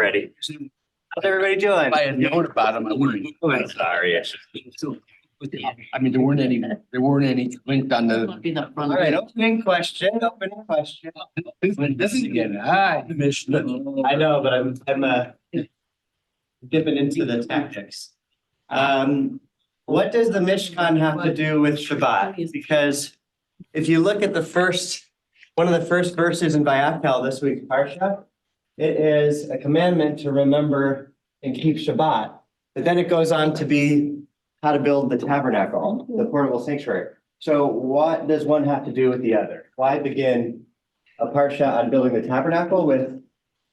Ready? How's everybody doing? I had known about them. I wouldn't. I'm sorry. I mean, there weren't any linked on the. All right, opening question. This is again, hi, Commissioner. I know, but I'm dipping into the tactics. What does the Mishkan have to do with Shabbat? Because if you look at one of the first verses in Vayakhel this week's Parsha, it is a commandment to remember and keep Shabbat. But then it goes on to be how to build the tabernacle, the portable sanctuary. So what does one have to do with the other? Why begin a Parsha on building the tabernacle with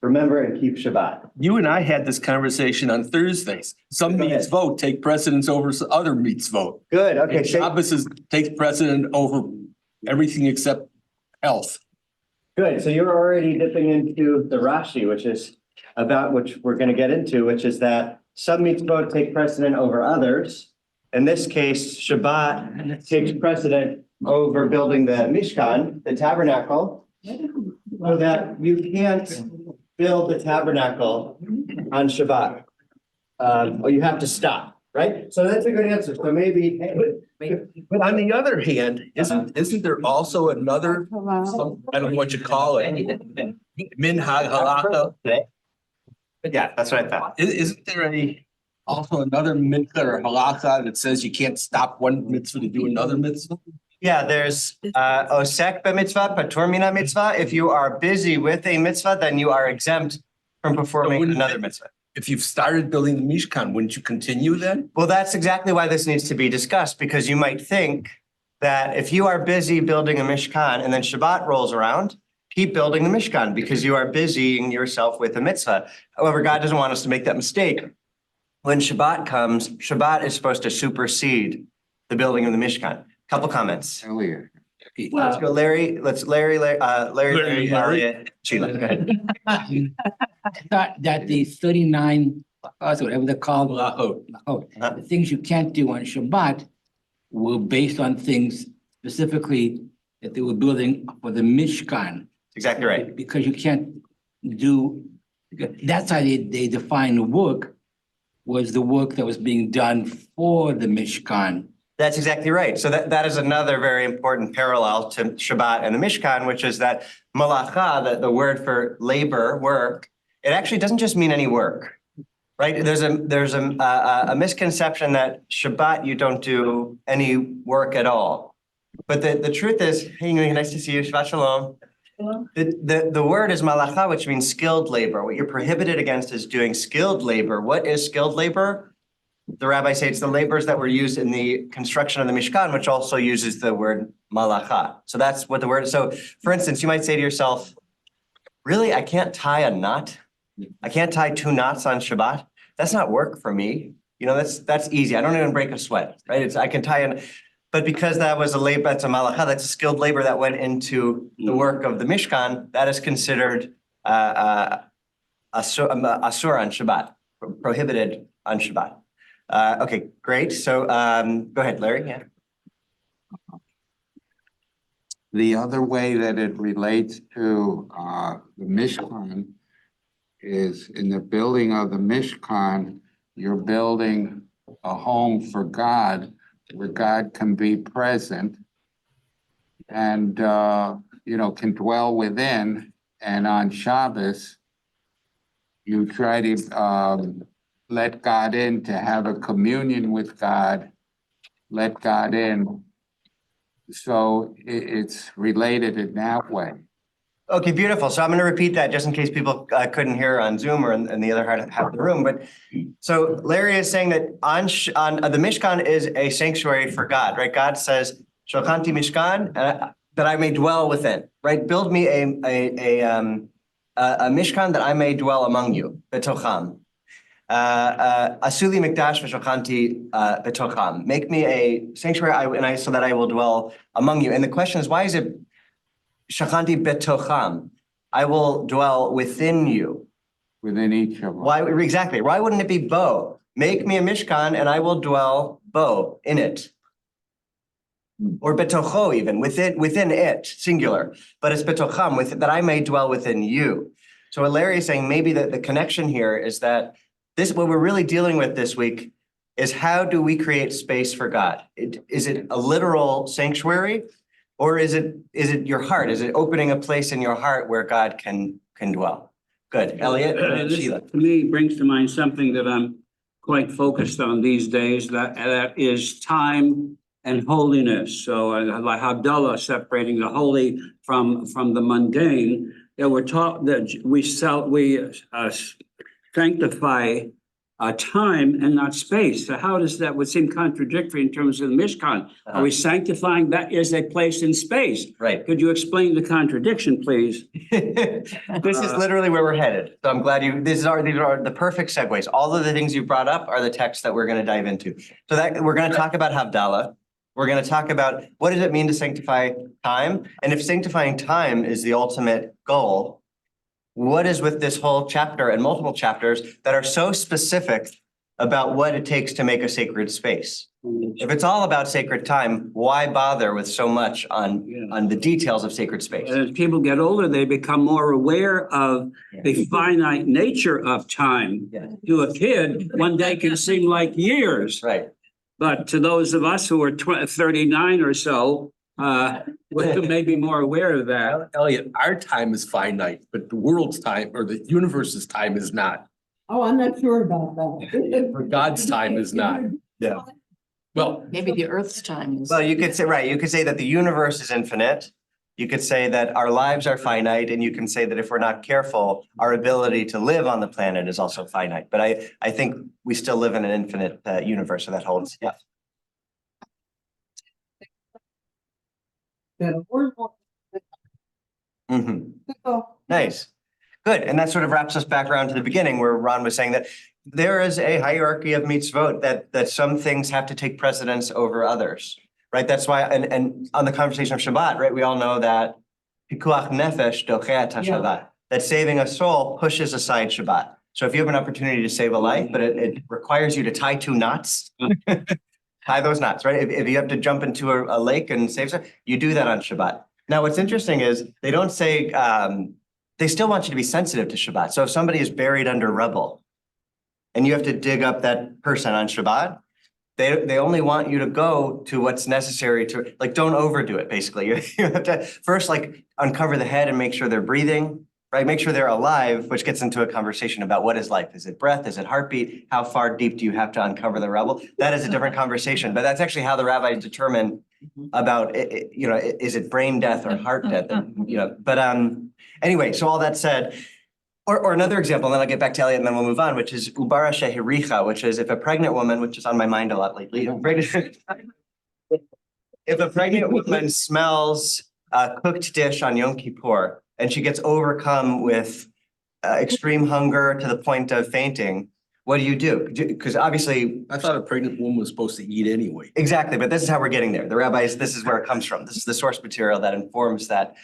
remember and keep Shabbat? You and I had this conversation on Thursdays. Some Go ahead. mitzvot take precedence over other mitzvot. Good, okay. And Shabbos takes precedent over everything except health. Good, so you're already dipping into the Rashi, which we're going to get into, which is that some mitzvot take precedent over others. In this case, Shabbat takes precedent over building the Mishkan, the tabernacle, so that you can't build the tabernacle on Shabbat. Or you have to stop, right? So that's a good answer. So maybe. But on the other hand, isn't there also another, I don't know what you call it, minhag halakha? Yeah, that's what I thought. Isn't there also another mitzvah or halakha that says you can't stop one mitzvah to do another mitzvah? Yeah, there's osek b'mitzvah, patur mina mitzvah. If you are busy with a mitzvah, then you are exempt from performing another mitzvah. If you've started building the Mishkan, wouldn't you continue then? Well, that's exactly why this needs to be discussed, because you might think that if you are busy building a Mishkan and then Shabbat rolls around, keep building the Mishkan because you are busying yourself with a mitzvah. However, God doesn't want us to make that mistake. When Shabbat comes, Shabbat is supposed to supersede the building of the Mishkan. Couple comments. Earlier. Let's go, Larry. Sheila, go ahead. I thought that the 39, whatever they're called, the things you can't do on Shabbat were based on things specifically that they were building for the Mishkan. Exactly right. Because you can't do, that's how they define the work, was the work that was being done for the Mishkan. That's exactly right. So that is another very important parallel to Shabbat and the Mishkan, which is that malacha, the word for labor, work, it actually doesn't just mean any work, right? There's a misconception that Shabbat you don't do any work at all. But the truth is, hey, nice to see you, Shabbat Shalom. The word is malacha, which means skilled labor. What you're prohibited against is doing skilled labor. What is skilled labor? The rabbi says it's the labors that were used in the construction of the Mishkan, which also uses the word malacha. So that's what the word is. So for instance, you might say to yourself, really, I can't tie a knot? I can't tie 2 knots on Shabbat? That's not work for me. You know, that's easy. I don't even break a sweat, right? I can tie but because that was a labor, that's a malacha, that's a skilled labor that went into the work of the Mishkan, that is considered asur on Shabbat, prohibited on Shabbat. Okay, great. So go ahead, Larry. Yeah. The other way that it relates to the Mishkan is in the building of the Mishkan, you're building a home for God where God can be present and, can dwell within. And on Shabbos, you try to let God in, to have a communion with God, let God in. So it's related in that way. Okay, beautiful. So I'm going to repeat that just in case people couldn't hear on Zoom or in the other half of the room. But so Larry is saying that on the Mishkan is a sanctuary for God, right? God says, "Shalchanti Mishkan," that I may dwell within, right? Build me a Mishkan that I may dwell among you, betocham. Asuli mikdash v'shalchanti betocham. Make me a sanctuary, so that I will dwell among you. And the question is, why is it Shachanti betocham? I will dwell within you. Within each of us. Why exactly? Why wouldn't it be bo? Make me a Mishkan and I will dwell bo in it. Or betocho even, within it, singular. But it's betocham, that I may dwell within you. So what Larry is saying, maybe the connection here is that what we're really dealing with this week is how do we create space for God? Is it a literal sanctuary? Or is it your heart? Is it opening a place in your heart where God can dwell? Good. Elliot and This, Sheila. to me, brings to mind something that I'm quite focused on these days, that is time and holiness. So like Havdalah, separating the holy from the mundane, that we're taught that we sanctify time and not space. So how does that would seem contradictory in terms of the Mishkan? Are we sanctifying that is a place in space? Right. Could you explain the contradiction, please? This is literally where we're headed. So I'm glad these are the perfect segues. All of the things you brought up are the texts that we're going to dive into. So that we're going to talk about Havdalah. We're going to talk about what does it mean to sanctify time? And if sanctifying time is the ultimate goal, what is with this whole chapter and multiple chapters that are so specific about what it takes to make a sacred space? If it's all about sacred time, why bother with so much on the details of sacred space? As people get older, they become more aware of the finite nature of time. Yeah. To a kid, one day can seem like years, Right. but to those of us who are 39 or so, we may be more aware of that. Elliot, our time is finite, but the world's time or the universe's time is not. Oh, I'm not sure about that. Or God's time is not. Yeah. Well, Maybe the Earth's time is. Well, you could say, right, you could say that the universe is infinite. You could say that our lives are finite, and you can say that if we're not careful, our ability to live on the planet is also finite. But I think we still live in an infinite universe, so that holds. Yeah. Mhm. Nice. Good. And that sort of wraps us back around to the beginning where Ron was saying that there is a hierarchy of mitzvot that some things have to take precedence over others, right? That's why, and on the conversation of Shabbat, right, we all know that pikuach nefesh dochea Shabbat, that saving a soul pushes aside Shabbat. So if you have an opportunity to save a life, but it requires you to tie two knots, tie those knots, right? If you have to jump into a lake and save some, you do that on Shabbat. Now, what's interesting is they don't say, they still want you to be sensitive to Shabbat. So if somebody is buried under rubble and you have to dig up that person on Shabbat, they only want you to go to what's necessary to, like, don't overdo it, basically. You have to first, like, uncover the head and make sure they're breathing, right? Make sure they're alive, which gets into a conversation about what is life? Is it breath? Is it heartbeat? How far deep do you have to uncover the rubble? That is a different conversation, but that's actually how the rabbis determine about, is it brain death or heart death? But anyway, so all that said, or another example, and then I'll get back to Elliot and then we'll move on, which is ubara shehiricha, which is if a pregnant woman, which is on my mind a lot lately, if a pregnant woman smells a cooked dish on Yom Kippur and she gets overcome with extreme hunger to the point of fainting, what do? Because obviously. I thought a pregnant woman was supposed to eat anyway. Exactly, but this is how we're getting there. The rabbis, this is where it comes from. This is the source material that informs that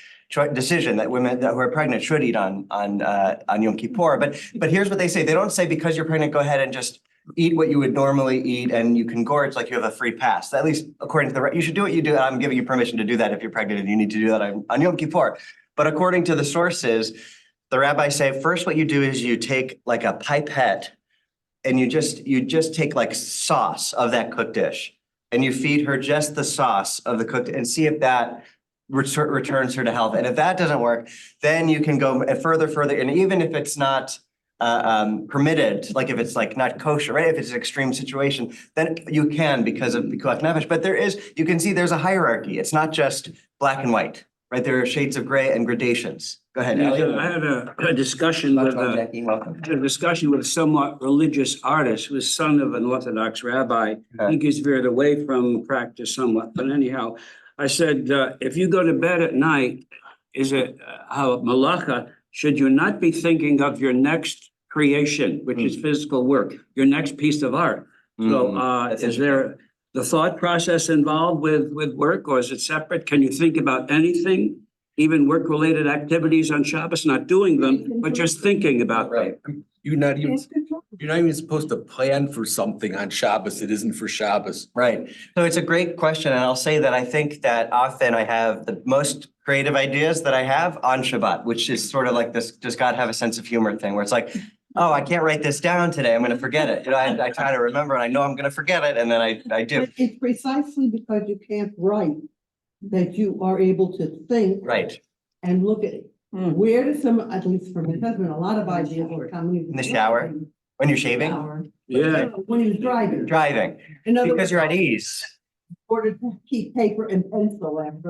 decision that women that who are pregnant should eat on Yom Kippur. But here's what they say. They don't say because you're pregnant, go ahead and just eat what you would normally eat and you can gorge like you have a free pass. At least according to you should do what you do. I'm giving you permission to do that if you're pregnant and you need to do that on Yom Kippur. But according to the sources, the rabbis say first what you do is you take like a pipette and you just take like sauce of that cooked dish and you feed her just the sauce of the cooked and see if that returns her to health. And if that doesn't work, then you can go further. And even if it's not permitted, like if it's like not kosher, right? If it's an extreme situation, then you can because of pikuach nefesh. But you can see there's a hierarchy. It's not just black and white, right? There are shades of gray and gradations. Go ahead. I had a discussion with a somewhat religious artist who was son of an Orthodox rabbi. I think he's veered away from practice somewhat, but anyhow, I said, if you go to bed at night, is it malacha? Should you not be thinking of your next creation, which is physical work, your next piece of art? So is there the thought process involved with work, or is it separate? Can you think about anything, even work-related activities on Shabbos, not doing them, but just thinking about them? You're not even, You're not even supposed to plan for something on Shabbos. It isn't for Shabbos. Right. So it's a great question. And I'll say that I think that often I have the most creative ideas that I have on Shabbat, which is sort of like this, does God have a sense of humor thing where it's like, oh, I can't write this down today. I'm going to forget it. You know, I try to remember and I know I'm going to forget it. And then I do. But it's precisely because you can't write that you are able to think Right. and look at where does some, at least for my husband, a lot of ideas were coming. In the shower? When you're shaving? Yeah. When he's driving. Driving. In other Because words, you're at ease. order to keep paper and pencil after.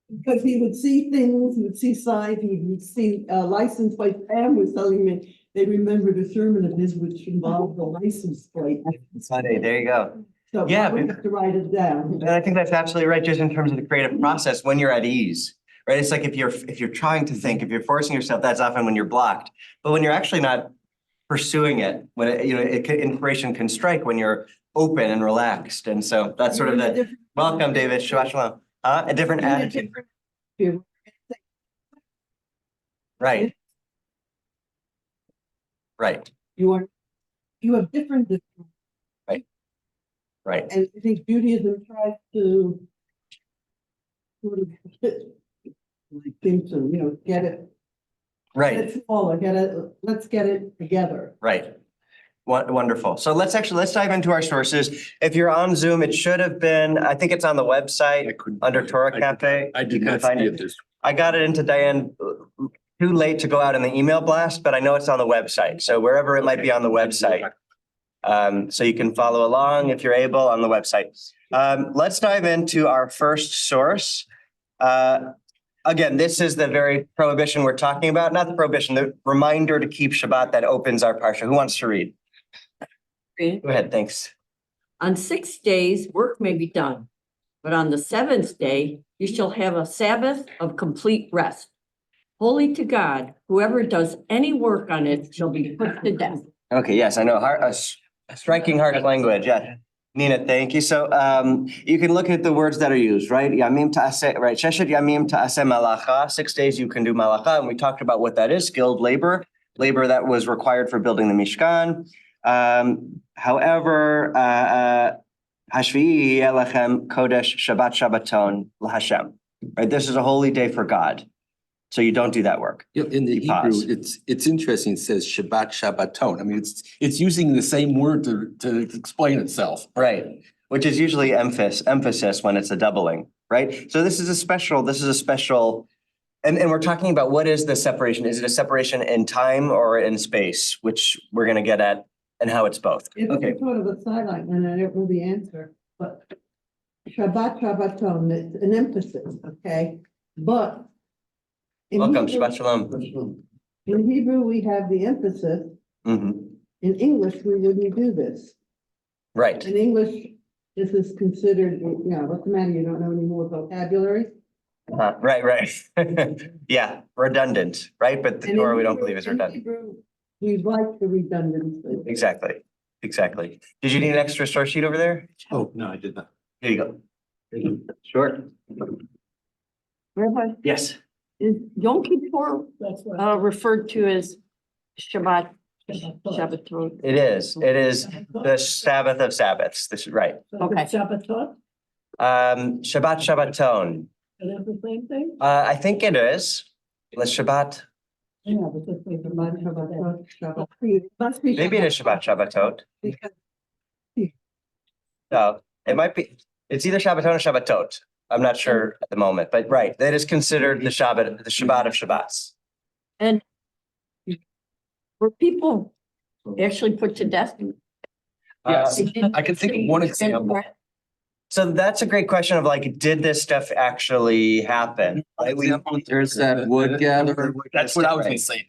Because he would see things, he would see signs, he would see license plate. Pam was telling me they remembered a sermon of his which involved the license plate. Sunday, there you go. So Yeah, I would have to write it down. And I think that's absolutely right, just in terms of the creative process, when you're at ease, right? It's like if you're trying to think, if you're forcing yourself, that's often when you're blocked. But when you're actually not pursuing it, when inspiration can strike when you're open and relaxed. And so that's sort of the, welcome, David, Shabbat Shalom. A different attitude, right? Right, You have different, right. and I think Judaism tries to sort of like think to, get it, Right, it's smaller, let's get it together. right. Wonderful. So let's dive into our sources. If you're on Zoom, it should have been, I think it's on the website under Torah Cafe. I did You can not find see it. it this. I got it into Diane too late to go out in the email blast, but I know it's on the website. So wherever it might be on the website. So you can follow along if you're able on the website. Let's dive into our first source. Again, this is the very prohibition we're talking about, not the prohibition, the reminder to keep Shabbat that opens our parsha. Who wants to read? Go ahead, thanks. On 6 days, work may be done, but on the 7th day, you shall have a Sabbath of complete rest. Holy to God, whoever does any work on it shall be put to death. Okay, yes, I know, striking harsh language, yeah. Nina, thank you. So you can look at the words that are used, right? Yamim ta'aseh, right? Sheshet yamim ta'aseh malacha, 6 days you can do malacha, and we talked about what that is, skilled labor that was required for building the Mishkan. However, Hashvi'i Elechem Kodesh Shabbat Shabbaton LaHashem, right? This is a holy day for God. So you don't do that work. Yeah, in the You pause. Hebrew, it's interesting. It says Shabbat Shabbaton. I mean, it's using the same word to explain itself. Right, which is usually emphasis when it's a doubling, right? So this is a special, and we're talking about what is the separation? Is it a separation in time or in space, which we're gonna get at, and how it's both? Okay, It's sort of a sideline, and I don't know the answer, but Shabbat, Shabbaton, it's an emphasis, okay? But in welcome, Hebrew- Shabbat Shalom. In Hebrew, we have the emphasis. Mhm. In English, we wouldn't do this. Right, In English, this is considered, what's the matter? You don't know any more vocabulary? right. Yeah, redundant, right? But the And in Torah, we don't Hebrew- believe is in redundant. Hebrew, we like the redundancy. Exactly. Did you need an extra source sheet over there? Oh, no, I did not. Here you go. Sure. Rabbi, Yes. is Yom Kippur referred to as Shabbat, Shabbaton? It is the Sabbath of Sabbaths. This is right. Okay. Shabbatot, Shabbat Shabbaton. is that the same thing? I think it is. Let's Shabbat. Yeah, but this is Shabbat, Shabbatot, Shabbat. It must be. Maybe it is Shabbat Shabbatot. Because No, it might be. It's either Shabbaton or Shabbatot. I'm not sure at the moment, but right, that is considered the Shabbat of Shabbats. And were people actually put to death? Yes, I can think of one example. So that's a great question of like, did this stuff actually happen? Right? There's that wood gatherer. That's what I was gonna say.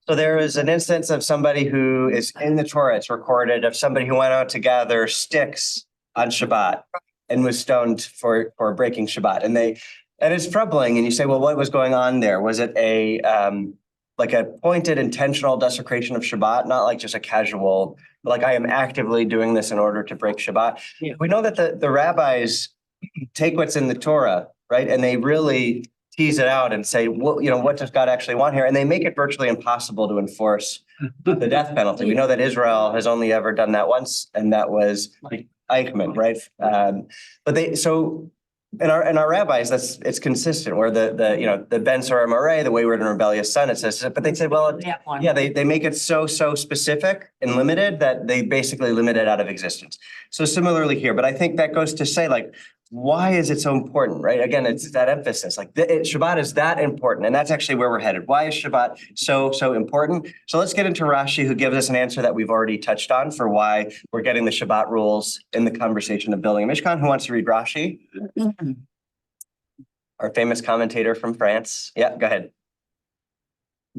So there is an instance of somebody who is in the Torah, it's recorded, of somebody who went out to gather sticks on Shabbat and was stoned for breaking Shabbat. And it's troubling. And you say, well, what was going on there? Was it like a pointed intentional desecration of Shabbat, not like just a casual, like I am actively doing this in order to break Shabbat? Yeah. We know that the rabbis take what's in the Torah, right? And they really tease it out and say, well, what does God actually want here? And they make it virtually impossible to enforce the death penalty. We know that Israel has only ever done that once, and that was Eichmann, right? In our rabbis, it's consistent where the Ben Sora Moray, the wayward and rebellious son, it says, but they said, well, That one. yeah, they make it so specific and limited that they basically limit it out of existence. So similarly here, but I think that goes to say, like, why is it so important, right? Again, it's that emphasis, like Shabbat is that important, and that's actually where we're headed. Why is Shabbat so important? So let's get into Rashi, who gives us an answer that we've already touched on for why we're getting the Shabbat rules in the conversation of building a Mishkan. Who wants to read Rashi? Our famous commentator from France. Yeah, go ahead.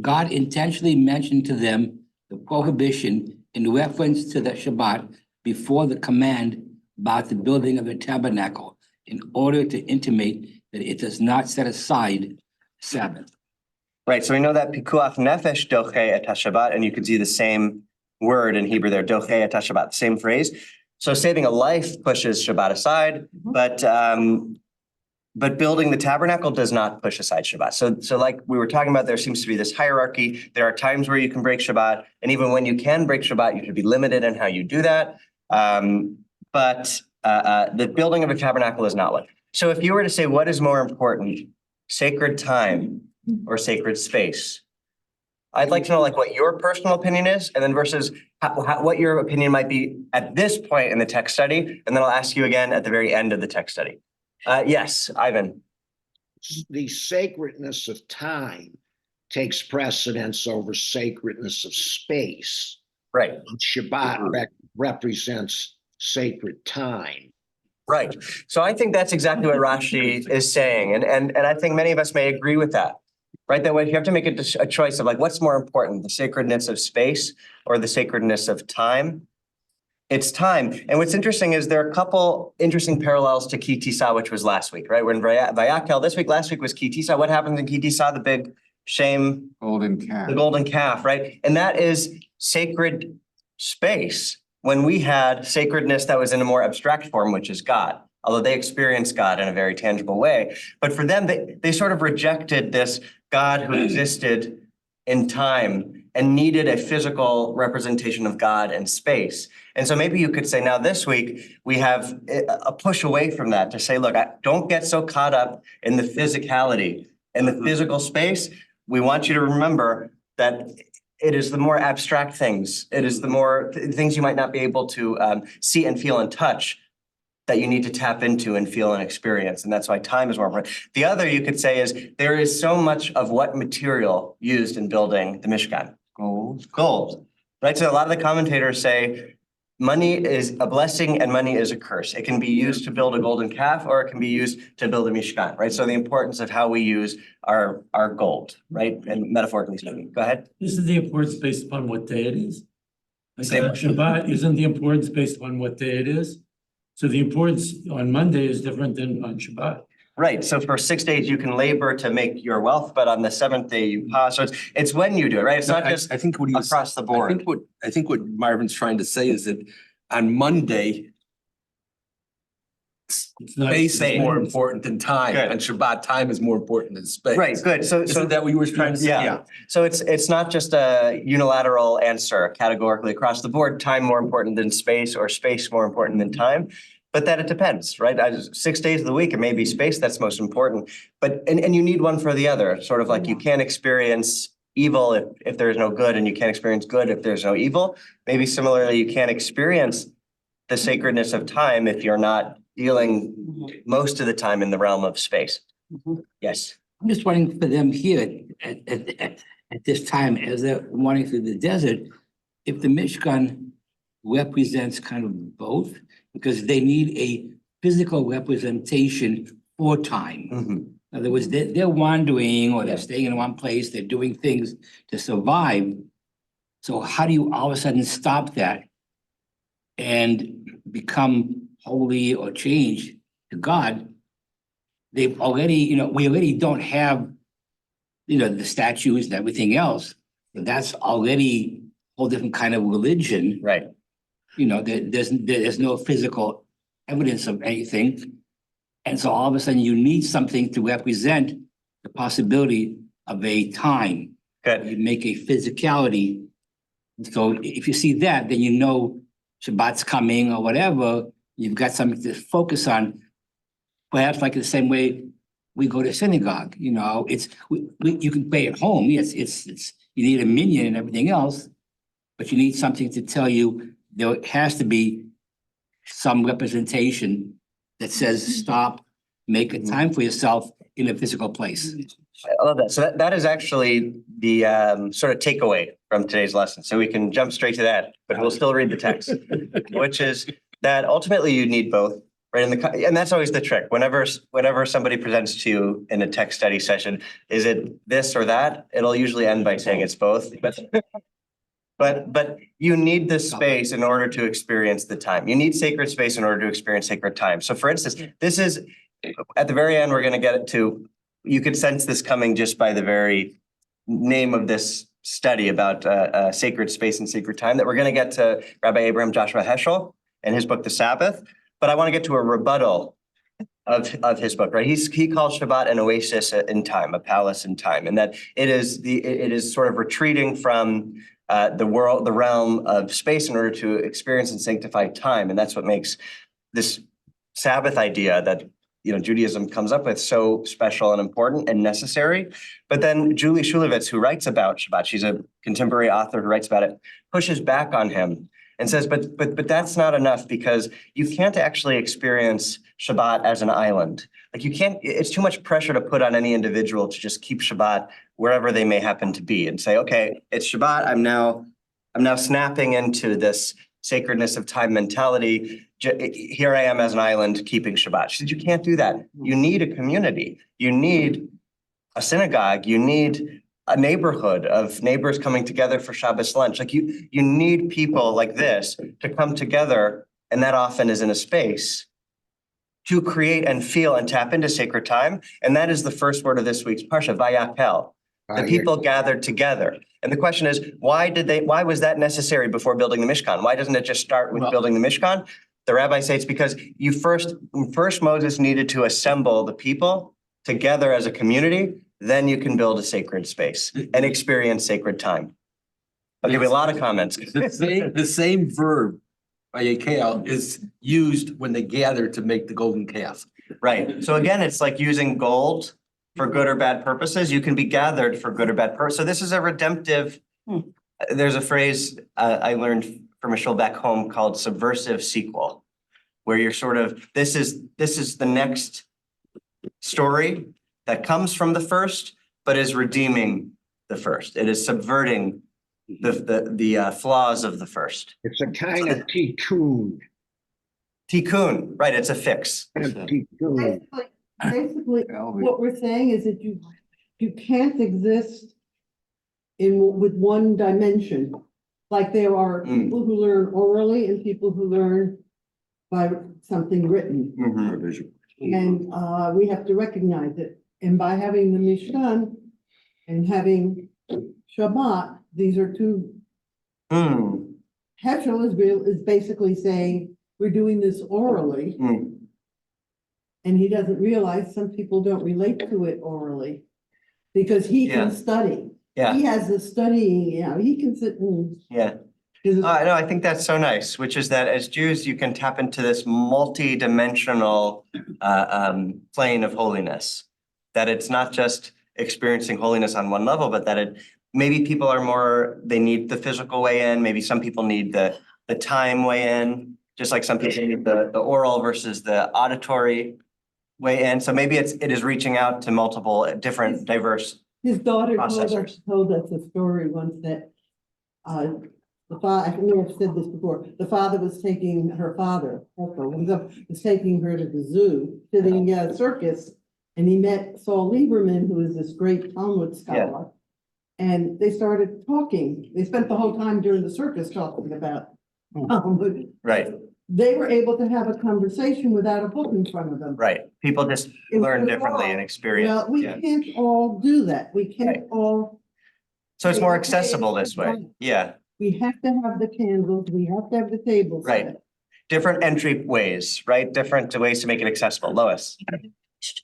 God intentionally mentioned to them the prohibition in reference to the Shabbat before the command about the building of the tabernacle in order to intimate that it does not set aside Sabbath. Right, so we know that pikuach nefesh doche et Shabbat, and you can see the same word in Hebrew there, doche et Shabbat, same phrase. So saving a life pushes Shabbat aside, but building the tabernacle does not push aside Shabbat. So like we were talking about, there seems to be this hierarchy. There are times where you can break Shabbat, and even when you can break Shabbat, you should be limited in how you do that. But the building of a tabernacle is not one. So if you were to say, what is more important, sacred time or sacred space? I'd like to know like what your personal opinion is, and then versus what your opinion might be at this point in the text study. And then I'll ask you again at the very end of the text study. Yes, Ivan. The sacredness of time takes precedence over sacredness of space. Right. Shabbat represents sacred time. Right. So I think that's exactly what Rashi is saying. And I think many of us may agree with that. Right. That way you have to make a choice of like, what's more important, the sacredness of space or the sacredness of time? It's time. And what's interesting is there are a couple interesting parallels to Ki Tisa, which was last week, right? We're in Vayakel this week. Last week was Ki Tisa. What happens in Ki Tisa? The big shame, Golden calf. the golden calf, right? And that is sacred space when we had sacredness that was in a more abstract form, which is God, although they experienced God in a very tangible way. But for them, they sort of rejected this God who existed in time and needed a physical representation of God in space. And so maybe you could say now this week, we have a push away from that to say, look, don't get so caught up in the physicality and the physical space. We want you to remember that it is the more abstract things. It is the more things you might not be able to see and feel and touch that you need to tap into and feel and experience. And that's why time is more important. The other you could say is there is so much of what material used in building the Mishkan. Gold, right? So a lot of the commentators say money is a blessing and money is a curse. It can be used to build a golden calf or it can be used to build a Mishkan, right? So the importance of how we use our gold, right? And metaphorically speaking. Go ahead. Isn't the importance based upon what day it is? Like Same. Shabbat, isn't the importance based upon what day it is? So the importance on Monday is different than on Shabbat. Right. So for 6 days, you can labor to make your wealth, but on the seventh day, you pause. So it's when you do it, right? It's not just I think what he was across the board. I think what Marvin's trying to say is that on Monday, It's not. space is more important than time. Good. On Shabbat, time is more important than space. Right, good. So Isn't that what you were trying to say? yeah. So it's not just a unilateral answer categorically across the board, time more important than space or space more important than time. But that it depends, right? 6 days of the week, it may be space that's most important, but and you need one for the other. Sort of like you can't experience evil if there's no good, and you can't experience good if there's no evil. Maybe similarly, you can't experience the sacredness of time if you're not dealing most of the time in the realm of space. Yes. I'm just wondering for them here at this time, as they're wandering through the desert, if the Mishkan represents kind of both, because they need a physical representation for time. In other words, they're wandering or they're staying in one place, they're doing things to survive. So how do you all of a sudden stop that and become holy or change to God? They've already, we already don't have, the statues and everything else. But that's already a whole different kind of religion. Right. There's no physical evidence of anything. And so all of a sudden you need something to represent the possibility of a time. Good. You make a physicality. So if you see that, then you know Shabbat's coming or whatever, you've got something to focus on. Perhaps like the same way we go to synagogue, you know, you can pray at home. Yes, it's, you need a minyan and everything else, but you need something to tell you there has to be some representation that says, stop, make a time for yourself in a physical place. I love that. So that is actually the sort of takeaway from today's lesson. So we can jump straight to that, but we'll still read the text, which is that ultimately you need both, right? And that's always the trick. Whenever somebody presents to you in a text study session, is it this or that? It'll usually end by saying it's both. But you need this space in order to experience the time. You need sacred space in order to experience sacred time. So for instance, this is at the very end, we're going to get it to, you could sense this coming just by the very name of this study about sacred space and sacred time, that we're going to get to Rabbi Abraham Joshua Heschel and his book, The Sabbath. But I want to get to a rebuttal of his book, right? He calls Shabbat an oasis in time, a palace in time, and that it is sort of retreating from the realm of space in order to experience and sanctify time. And that's what makes this Sabbath idea that Judaism comes up with so special and important and necessary. But then Julie Shulevitz, who writes about Shabbat, she's a contemporary author who writes about it, pushes back on him and says, but that's not enough, because you can't actually experience Shabbat as an island. Like you can't, it's too much pressure to put on any individual to just keep Shabbat wherever they may happen to be and say, okay, it's Shabbat. I'm now snapping into this sacredness of time mentality. Here I am as an island keeping Shabbat. She said, you can't do that. You need a community. You need a synagogue. You need a neighborhood of neighbors coming together for Shabbos lunch. Like you need people like this to come together, and that often is in a space to create and feel and tap into sacred time. And that is the first word of this week's parsha, Vayakel. The people gathered together. And the question is, why was that necessary before building the Mishkan? Why doesn't it just start with building the Mishkan? The rabbis say it's because first Moses needed to assemble the people together as a community, then you can build a sacred space and experience sacred time. I'll give you a lot of comments. The same verb, vayakel, is used when they gather to make the golden calf. Right. So again, it's like using gold for good or bad purposes. You can be gathered for good or bad purpose. So this is a redemptive, there's a phrase I learned from a shul back home called subversive sequel, where you're sort of, this is the next story that comes from the first, but is redeeming the first. It is subverting the flaws of the first. It's a kind of tikkun. Tikkun, right, it's a fix. Tikkun. Basically, what we're saying is that you can't exist with one dimension. Like there are people who learn orally and people who learn by something written. And we have to recognize it. And by having the Mishkan and having Shabbat, these are two. Heschel is basically saying, we're doing this orally. And he doesn't realize some people don't relate to it orally because he can study. Yeah. He has the studying, he can sit and. Yeah. No, I think that's so nice, which is that as Jews, you can tap into this multi-dimensional plane of holiness. That it's not just experiencing holiness on one level, but that maybe people are they need the physical way in. Maybe some people need the time way in, just like some people need the oral versus the auditory way in. So maybe it is reaching out to multiple different diverse. His daughter processors. told us a story once that the father, I may have said this before, the father was taking her father, was taking her to the zoo, to the circus, and he met Saul Lieberman, who is this great Talmud scholar. And they started talking. They spent the whole time during the circus talking about Talmud. Right. They were able to have a conversation without a book in front of them. Right. People just learn differently and experience. Well, we can't all do that. We can't all. So it's more accessible this way. Yeah. We have to have the candles. We have to have the tables. Right. Different entry ways, right? Different ways to make it accessible. Lois.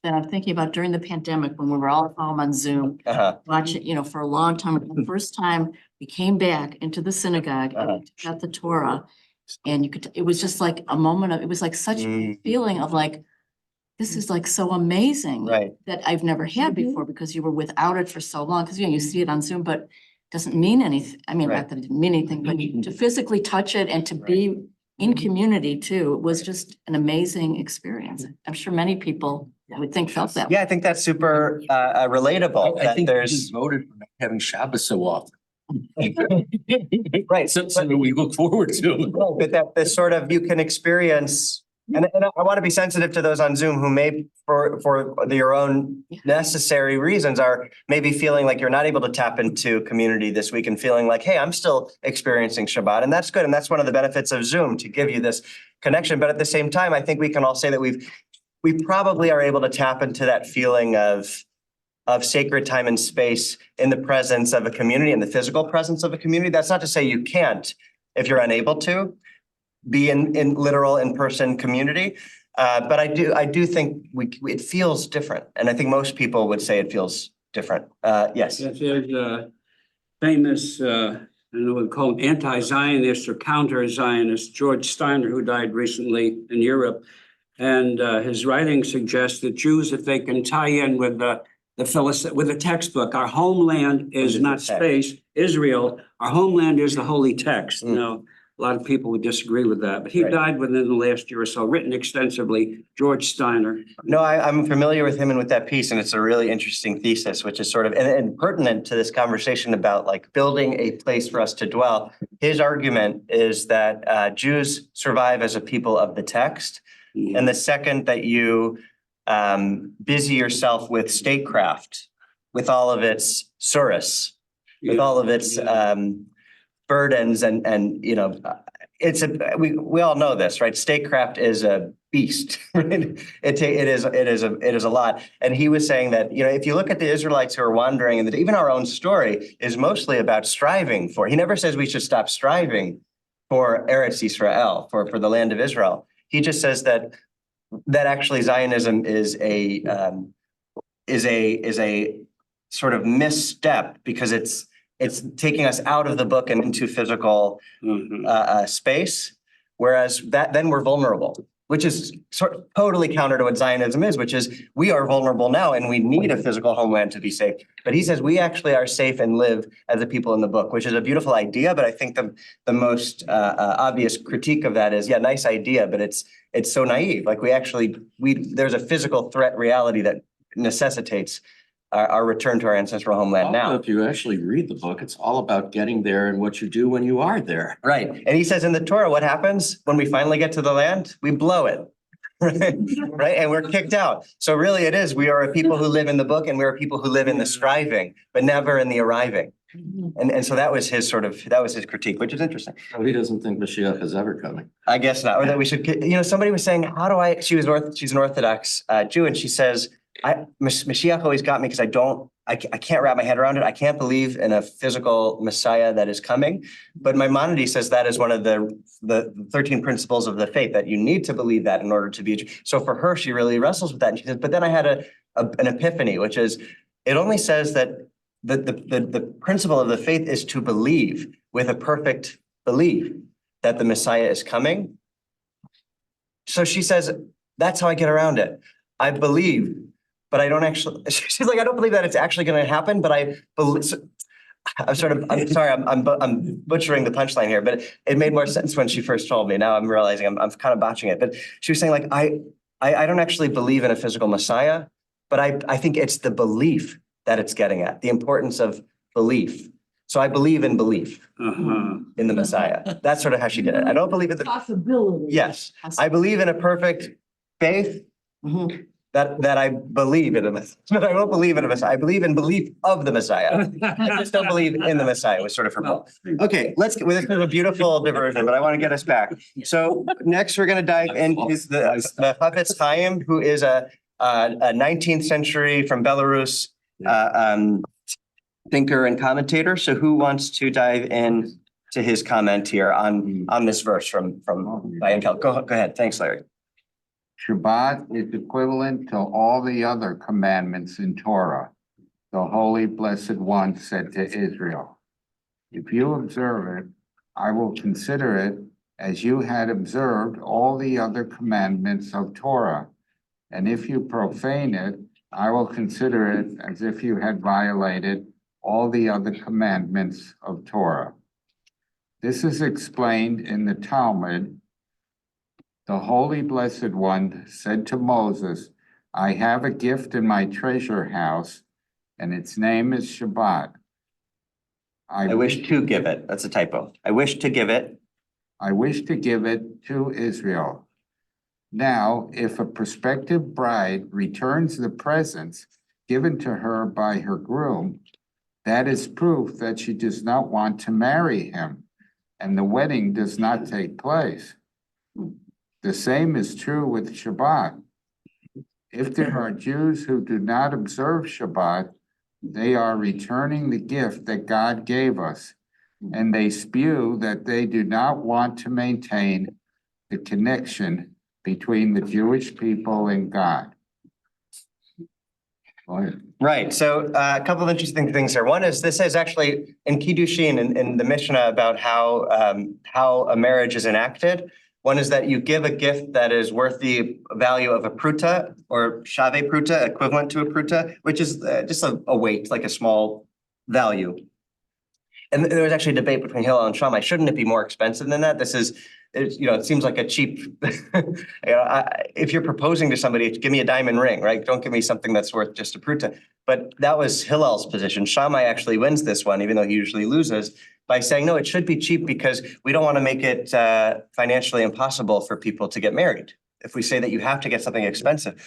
that I'm thinking about during the pandemic when we were all home on Zoom, watching, for a long time. The first time we came back into the synagogue and we got the Torah, and it was just like a moment of, it was like such a feeling of like, this is like so amazing. Right. That I've never had before, because you were without it for so long, because you see it on Zoom, but it doesn't mean anything. I mean, not that it didn't mean anything, but to physically touch it and to be in community too, it was just an amazing experience. I'm sure many people I would think felt that. Yeah, I think that's super relatable. I that think there's just voted for not having Shabbos so often. right. Something we look forward to. But that this sort of you can experience, and I want to be sensitive to those on Zoom who may, for your own necessary reasons, are maybe feeling like you're not able to tap into community this week and feeling like, hey, I'm still experiencing Shabbat, and that's good, and that's one of the benefits of Zoom, to give you this connection. But at the same time, I think we can all say that we probably are able to tap into that feeling of sacred time and space in the presence of a community, in the physical presence of a community. That's not to say you can't, if you're unable to be in literal in-person community. But I do think it feels different. And I think most people would say it feels different. Yes. There's a famous, I don't know what to call him, anti-Zionist or counter-Zionist, George Steiner, who died recently in Europe. And his writing suggests that Jews, if they can tie in with the textbook, our homeland is not space, Israel, our homeland is the holy text. A lot of people would disagree with that, but he died within the last year or so, written extensively, George Steiner. No, I'm familiar with him and with that piece, and it's a really interesting thesis, which is sort of, and pertinent to this conversation about like building a place for us to dwell. His argument is that Jews survive as a people of the text. And the second that you busy yourself with statecraft, with all of its surus, with all of its burdens, and we all know this, right? Statecraft is a beast. Right? It is a lot. And he was saying that, if you look at the Israelites who are wandering, and that even our own story is mostly about striving for. He never says we should stop striving for Eretz Yisrael, for the land of Israel. He just says that actually Zionism is a sort of misstep, because it's taking us out of the book and into physical space, whereas then we're vulnerable, which is totally counter to what Zionism is, which is we are vulnerable now and we need a physical homeland to be safe. But he says we actually are safe and live as the people in the book, which is a beautiful idea. But I think the most obvious critique of that is, nice idea, but it's so naive. Like there's a physical threat reality that necessitates our return to our ancestral homeland now. If you actually read the book, it's all about getting there and what you do when you are there. Right. And he says in the Torah, what happens when we finally get to the land? We blow it. Right. And we're kicked out. So really it is, we are a people who live in the book, and we're a people who live in the striving, but never in the arriving. And so that was his critique, which is interesting. So he doesn't think Mashiach is ever coming. I guess not. Or that we should, somebody was saying, she's an Orthodox Jew, and she says, Mashiach always got me because I can't wrap my head around it. I can't believe in a physical Messiah that is coming. But Maimonides says that is one of the 13 principles of the faith, that you need to believe that in order to be a Jew. So for her, she really wrestles with that. And she says, but then I had an epiphany, which is, it only says that the principle of the faith is to believe with a perfect belief that the Messiah is coming. So she says, that's how I get around it. I believe, but I don't actually, she's like, I don't believe that it's actually going to happen, but I believe. I'm sorry, I'm butchering the punchline here, but it made more sense when she first told me. Now I'm realizing I'm kind of botching it, but she was saying like, I don't actually believe in a physical Messiah, but I think it's the belief that it's getting at, the importance of belief. So I believe in belief in the Messiah. That's sort of how she did it. I don't believe in the Possibility. Yes, I believe in a perfect faith. That I believe in a Messiah, but I don't believe in a Messiah. I believe in belief of the Messiah. I just don't believe in the Messiah, was sort of her point. Okay, this is a beautiful diversion, but I want to get us back. So next we're going to dive into the Chafetz Chaim, who is a 19th century from Belarus thinker and commentator. So who wants to dive in to his comment here on this verse from Vayakel? Go ahead. Thanks, Larry. Shabbat is equivalent to all the other commandments in Torah. The Holy Blessed One said to Israel, if you observe it, I will consider it as you had observed all the other commandments of Torah. And if you profane it, I will consider it as if you had violated all the other commandments of Torah. This is explained in the Talmud. The Holy Blessed One said to Moses, I have a gift in my treasure house, and its name is Shabbat. I wish to give it. That's a typo. I wish to give it. I wish to give it to Israel. Now, if a prospective bride returns the presents given to her by her groom, that is proof that she does not want to marry him, and the wedding does not take place. The same is true with Shabbat. If there are Jews who do not observe Shabbat, they are returning the gift that God gave us, and they spew that they do not want to maintain the connection between the Jewish people and God. Go ahead. Right. So a couple of interesting things here. One is this is actually in Kiddushin in the Mishnah about how a marriage is enacted. One is that you give a gift that is worth the value of a pruta or shave pruta, equivalent to a pruta, which is just a weight, like a small value. And there was actually a debate between Hillel and Shammai. Shouldn't it be more expensive than that? It seems like a cheap, if you're proposing to somebody, give me a diamond ring, right? Don't give me something that's worth just a pruta. But that was Hillel's position. Shammai actually wins this one, even though he usually loses, by saying, no, it should be cheap because we don't want to make it financially impossible for people to get married. If we say that you have to get something expensive.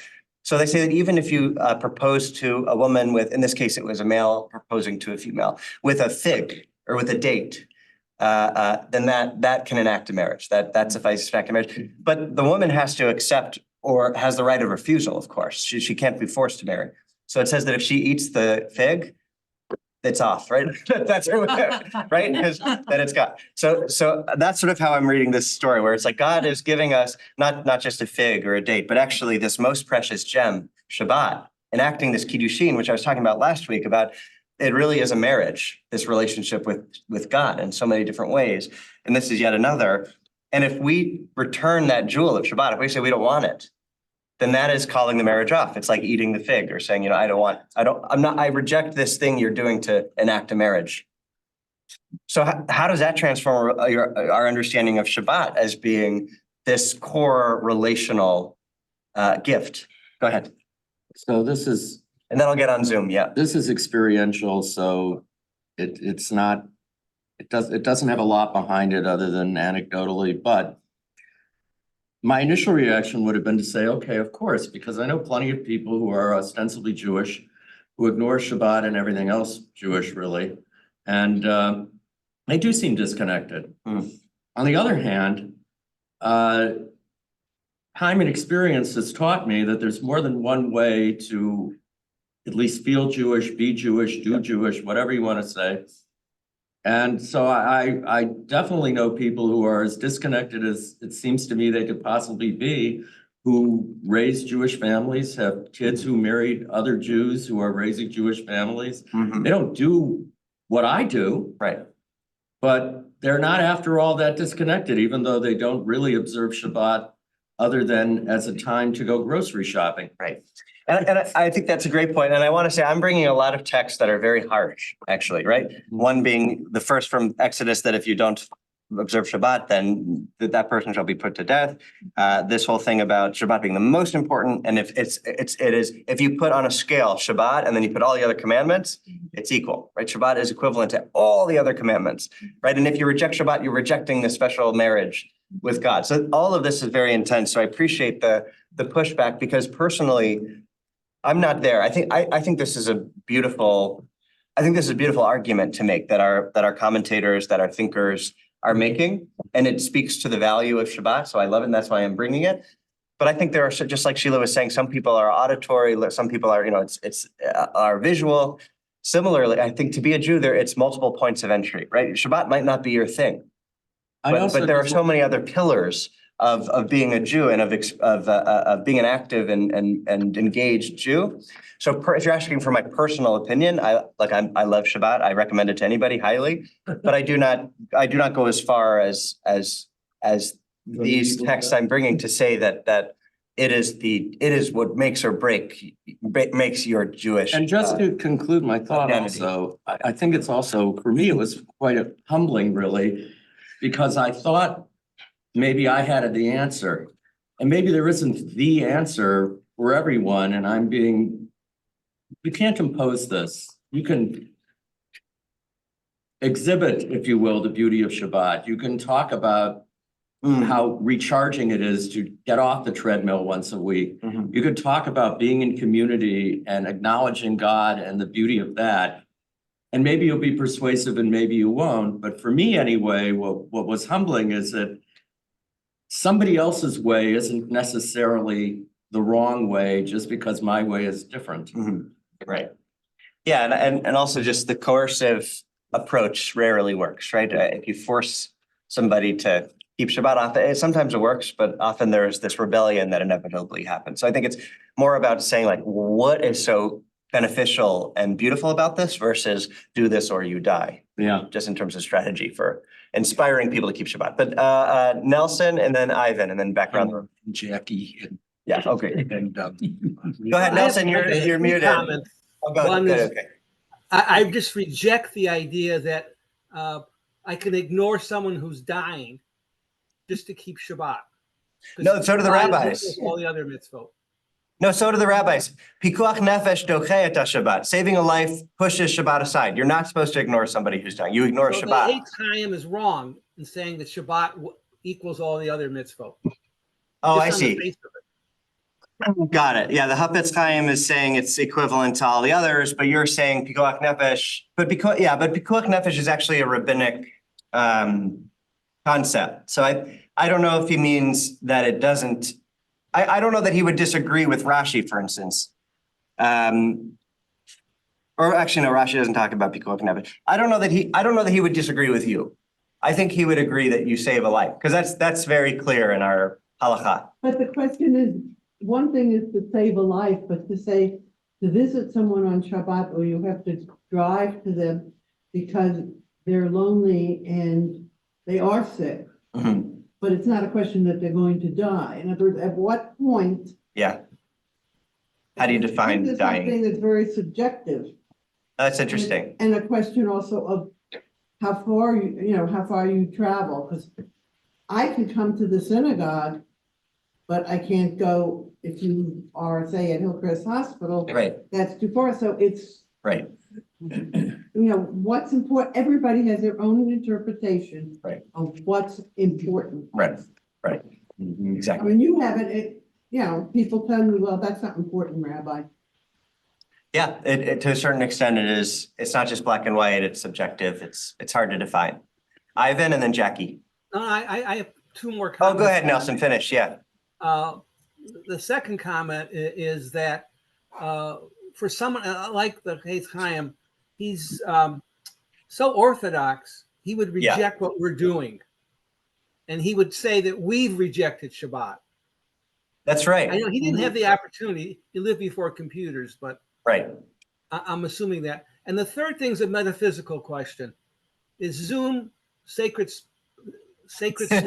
So they say that even if you propose to a woman with, in this case, it was a male proposing to a female, with a fig or with a date, then that can enact a marriage. That suffices to enact a marriage. But the woman has to accept or has the right of refusal, of course. She can't be forced to marry. So it says that if she eats the fig, it's off, right? That's right, because then it's gone. So that's sort of how I'm reading this story, where it's like God is giving us not just a fig or a date, but actually this most precious gem, Shabbat, enacting this Kiddushin, which I was talking about last week about. It really is a marriage, this relationship with God in so many different ways. And this is yet another. And if we return that jewel of Shabbat, if we say we don't want it, then that is calling the marriage off. It's like eating the fig or saying, I reject this thing you're doing to enact a marriage. So how does that transform our understanding of Shabbat as being this core relational gift? Go ahead. So this is. And then I'll get on Zoom, yeah. This is experiential, so it doesn't have a lot behind it other than anecdotally, but my initial reaction would have been to say, okay, of course, because I know plenty of people who are ostensibly Jewish, who ignore Shabbat and everything else Jewish, really, and they do seem disconnected. On the other hand, time and experience has taught me that there's more than one way to at least feel Jewish, be Jewish, do Jewish, whatever you want to say. And so I definitely know people who are as disconnected as it seems to me they could possibly be, who raise Jewish families, have kids who married other Jews who are raising Jewish families. Mm-hmm. They don't do what I do. Right. But they're not, after all, that disconnected, even though they don't really observe Shabbat other than as a time to go grocery shopping. Right. And I think that's a great point. And I want to say I'm bringing a lot of texts that are very harsh, actually, right? One being the first from Exodus, that if you don't observe Shabbat, then that person shall be put to death. This whole thing about Shabbat being the most important. And if you put on a scale Shabbat and then you put all the other commandments, it's equal, right? Shabbat is equivalent to all the other commandments, right? And if you reject Shabbat, you're rejecting the special marriage with God. So all of this is very intense. So I appreciate the pushback, because personally, I'm not there. I think this is a beautiful argument to make that our commentators, that our thinkers are making, and it speaks to the value of Shabbat. So I love it, and that's why I'm bringing it. But I think there are, just like Sheila was saying, some people are auditory, some people are, are visual. Similarly, I think to be a Jew, it's multiple points of entry, right? Shabbat might not be your thing, but there are so many other pillars of being a Jew and of being an active and engaged Jew. So if you're asking for my personal opinion, I love Shabbat. I recommend it to anybody highly, but I do not go as far as these texts I'm bringing to say that it is what makes or makes your Jewish. And just to conclude my thought identity. also, I think it's also, for me, it was quite humbling really, because I thought maybe I had the answer. And maybe there isn't the answer for everyone, and you can't impose this. You can exhibit, if you will, the beauty of Shabbat. You can talk about how recharging it is to get off the treadmill once a week. You could talk about being in community and acknowledging God and the beauty of that. And maybe you'll be persuasive and maybe you won't. But for me anyway, what was humbling is that somebody else's way isn't necessarily the wrong way just because my way is different. Right. Yeah, and also just the coercive approach rarely works, right? If you force somebody to keep Shabbat off, sometimes it works, but often there's this rebellion that inevitably happens. So I think it's more about saying like, what is so beneficial and beautiful about this versus do this or you die. Yeah. Just in terms of strategy for inspiring people to keep Shabbat. But Nelson and then Ivan and then back around the room. Jackie and. Yeah, okay. And, Go ahead, Nelson, you're muted. Comments. Oh, go One ahead. is- Okay. I just reject the idea that I can ignore someone who's dying just to keep Shabbat. No, so do the rabbis. All the other mitzvot. No, so do the rabbis. Pikuach nefesh doche et Shabbat. Saving a life pushes Shabbat aside. You're not supposed to ignore somebody who's dying. You ignore So Shabbat. the Eitz Chaim is wrong in saying that Shabbat equals all the other mitzvot. Oh, I Just on the see. face of it. Got it. Yeah, the Hafetz Chaim is saying it's equivalent to all the others, but you're saying Pikuach nefesh. But Pikuach nefesh is actually a rabbinic concept. So I don't know if he means that it doesn't. I don't know that he would disagree with Rashi, for instance. Or actually, no, Rashi doesn't talk about Pikuach nefesh. I don't know that he would disagree with you. I think he would agree that you save a life because that's very clear in our halakha. But the question is, one thing is to save a life, but to say, to visit someone on Shabbat, or you have to drive to them because they're lonely and they are sick. But it's not a question that they're going to die. In other words, at what point? Yeah. How do you define This is dying? something that's very subjective. That's interesting. And a question also of how far you travel, because I can come to the synagogue, but I can't go if you are, say, at Hillcrest Hospital. Right, That's too far. So it's, right. what's important. Everybody has their own interpretation Right. of what's important. Right. I Exactly. mean, you have it, people tell me, well, that's not important, Rabbi. Yeah, it to a certain extent it is. It's not just black and white, it's subjective. It's hard to define. Ivan and then Jackie. No, I have two more Oh, comments. go ahead, Nelson, finish, yeah. The second comment is that for someone like the Eitz Chaim, he's so orthodox, he would reject what we're doing. And he would say that we've rejected Shabbat. That's right. I know he didn't have the opportunity. He lived before computers, but Right. I'm assuming that. And the third thing is a metaphysical question. Is Zoom sacred space, sacred time?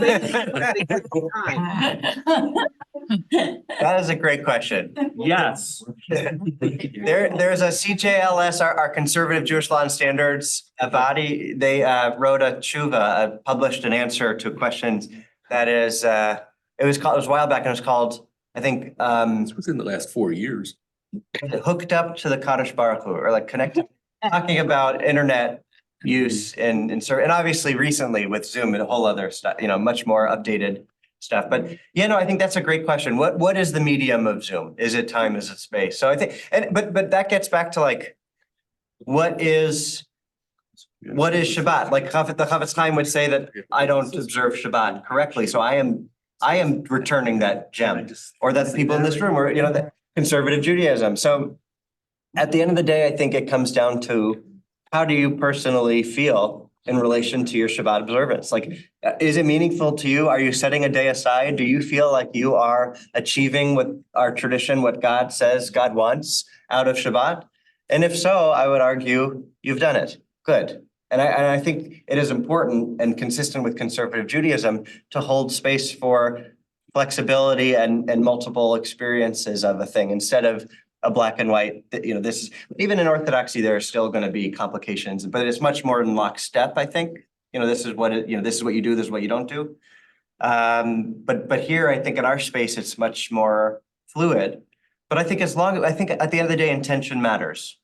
That is a great question. Yes. There's a CJLS, our conservative Jewish law and standards body. They wrote a tshuva, published an answer to questions that is, it was a while back and it was called, I think, It's within the last 4 years. hooked up to the Kadosh Baruch Hu, or like connected, talking about internet use and obviously recently with Zoom and a whole other stuff, much more updated stuff. But I think that's a great question. What is the medium of Zoom? Is it time? Is it space? So I think, but that gets back to like, what is Shabbat? Like the Chafetz Chaim would say that I don't observe Shabbat correctly. So I am returning that gem, or that the people in this room are, the conservative Judaism. So at the end of the day, I think it comes down to how do you personally feel in relation to your Shabbat observance? Like, is it meaningful to you? Are you setting a day aside? Do you feel like you are achieving what our tradition, what God says God wants out of Shabbat? And if so, I would argue you've done it. Good. And I think it is important and consistent with conservative Judaism to hold space for flexibility and multiple experiences of a thing instead of a black and white, this is, even in Orthodoxy, there are still going to be complications, but it's much more in lockstep, I think. This is what this is what you do, this is what you don't do. But here, I think in our space, it's much more fluid. But I think I think at the end of the day, intention matters.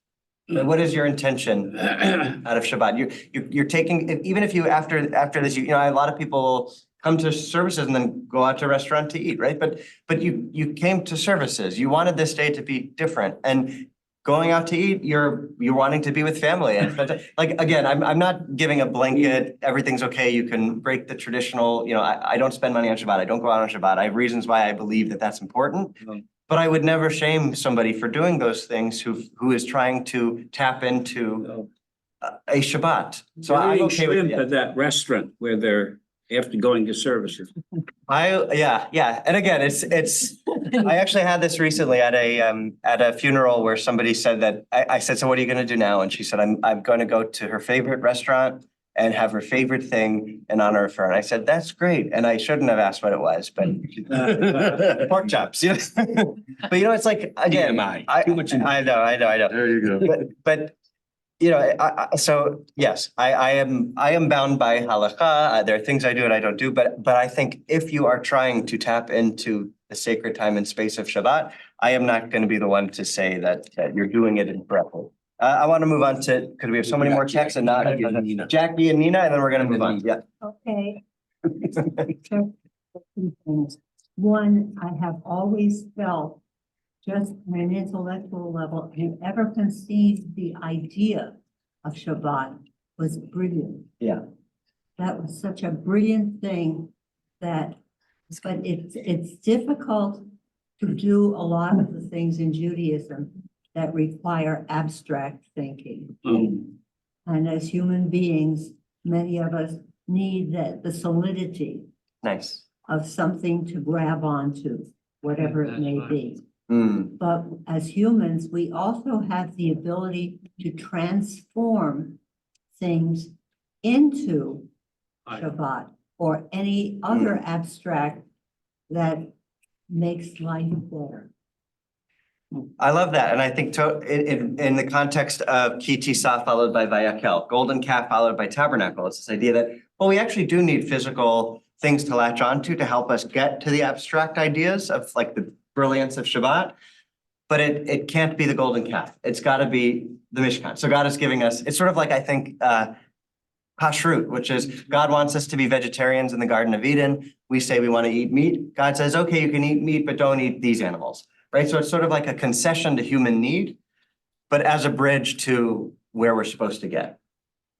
What is your intention out of Shabbat? You're taking, even if you, after this, a lot of people come to services and then go out to a restaurant to eat, right? But you came to services. You wanted this day to be different, and going out to eat, you're wanting to be with family. And like, again, I'm not giving a blanket, everything's okay. You can break the traditional, I don't spend money on Shabbat. I don't go out on Shabbat. I have reasons why I believe that that's important. But I would never shame somebody for doing those things who is trying to tap into a Shabbat. So They're I'm eating okay with shrimp it. at that restaurant where they're after going to services. Yeah. And again, it's, I actually had this recently at a funeral where somebody said that, I said, so what are you gonna do now? And she said, I'm gonna go to her favorite restaurant and have her favorite thing in honor of her. And I said, that's great. And I shouldn't have asked what it was, but pork chops, But it's like, again, Too much. I know. There you go. But so yes, I am bound by halakha. There are things I do and I don't do, but I think if you are trying to tap into the sacred time and space of Shabbat, I am not going to be the one to say that you're doing it incorrectly. I want to move on to, because we have so many more texts and not Jackie and Nina, and then we're going to move on. Yeah. Okay. One, I have always felt, just on an intellectual level, whoever conceived the idea of Shabbat was brilliant. Yeah. That was such a brilliant thing but it's difficult to do a lot of the things in Judaism that require abstract thinking. And as human beings, many of us need the solidity Nice. of something to grab onto, whatever it may be. Mm. But as humans, we also have the ability to transform things into Shabbat or any other abstract that makes life better. I love that. And I think in the context of Ki Tisa followed by Vayakel, golden calf followed by tabernacle, it's this idea that, well, we actually do need physical things to latch onto to help us get to the abstract ideas of like the brilliance of Shabbat. But it can't be the golden calf. It's got to be the Mishkan. So God is giving us, it's sort of like, I think, kashrut, which is God wants us to be vegetarians in the Garden of Eden. We say we want to eat meat. God says, okay, you can eat meat, but don't eat these animals. Right. So it's sort of like a concession to human need, but as a bridge to where we're supposed to get.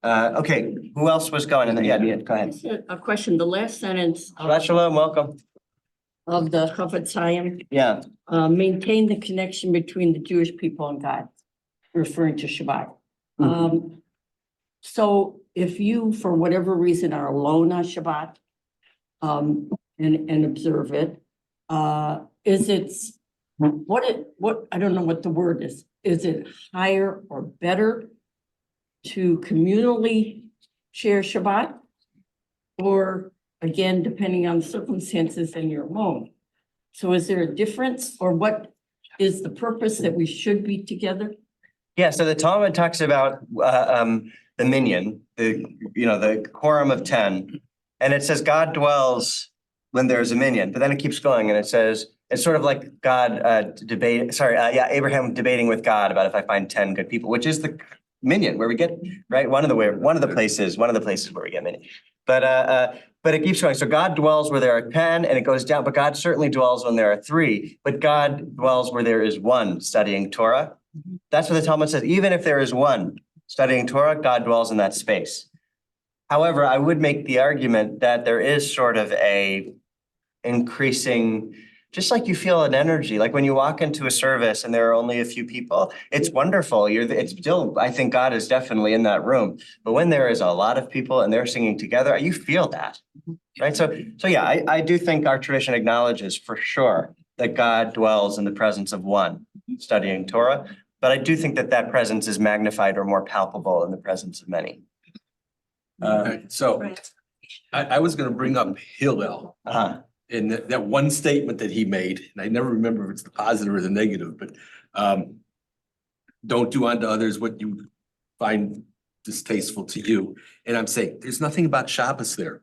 Okay, who else was going? And yeah, go ahead. A question, the last sentence Shabbat shalom, welcome. of the Chafetz Chaim, Yeah. maintain the connection between the Jewish people and God, referring to Shabbat. So if you, for whatever reason, are alone on Shabbat, and observe it, is it, I don't know what the word is it higher or better to communally share Shabbat? Or again, depending on the circumstances and you're alone. So is there a difference, or what is the purpose that we should be together? Yeah, so the Talmud talks about the minyan, the quorum of 10, and it says God dwells when there's a minyan, but then it keeps going and it says, it's sort of like God Abraham debating with God about if I find 10 good people, which is the minyan where we get, right? One of the places where we get minyan. But it keeps going. So God dwells where there are 10 and it goes down, but God certainly dwells when there are 3, but God dwells where there is 1 studying Torah. That's what the Talmud says. Even if there is 1 studying Torah, God dwells in that space. However, I would make the argument that there is sort of a increasing just like you feel an energy, like when you walk into a service and there are only a few people, it's wonderful. It's still, I think God is definitely in that room. But when there is a lot of people and they're singing together, you feel that, right? So yeah, I do think our tradition acknowledges for sure that God dwells in the presence of one studying Torah. But I do think that that presence is magnified or more palpable in the presence of many. So I was gonna bring up Hillel. And that one statement that he made, and I never remember if it's the positive or the negative, but don't do unto others what you find distasteful to you. And I'm saying, there's nothing about Shabbos there.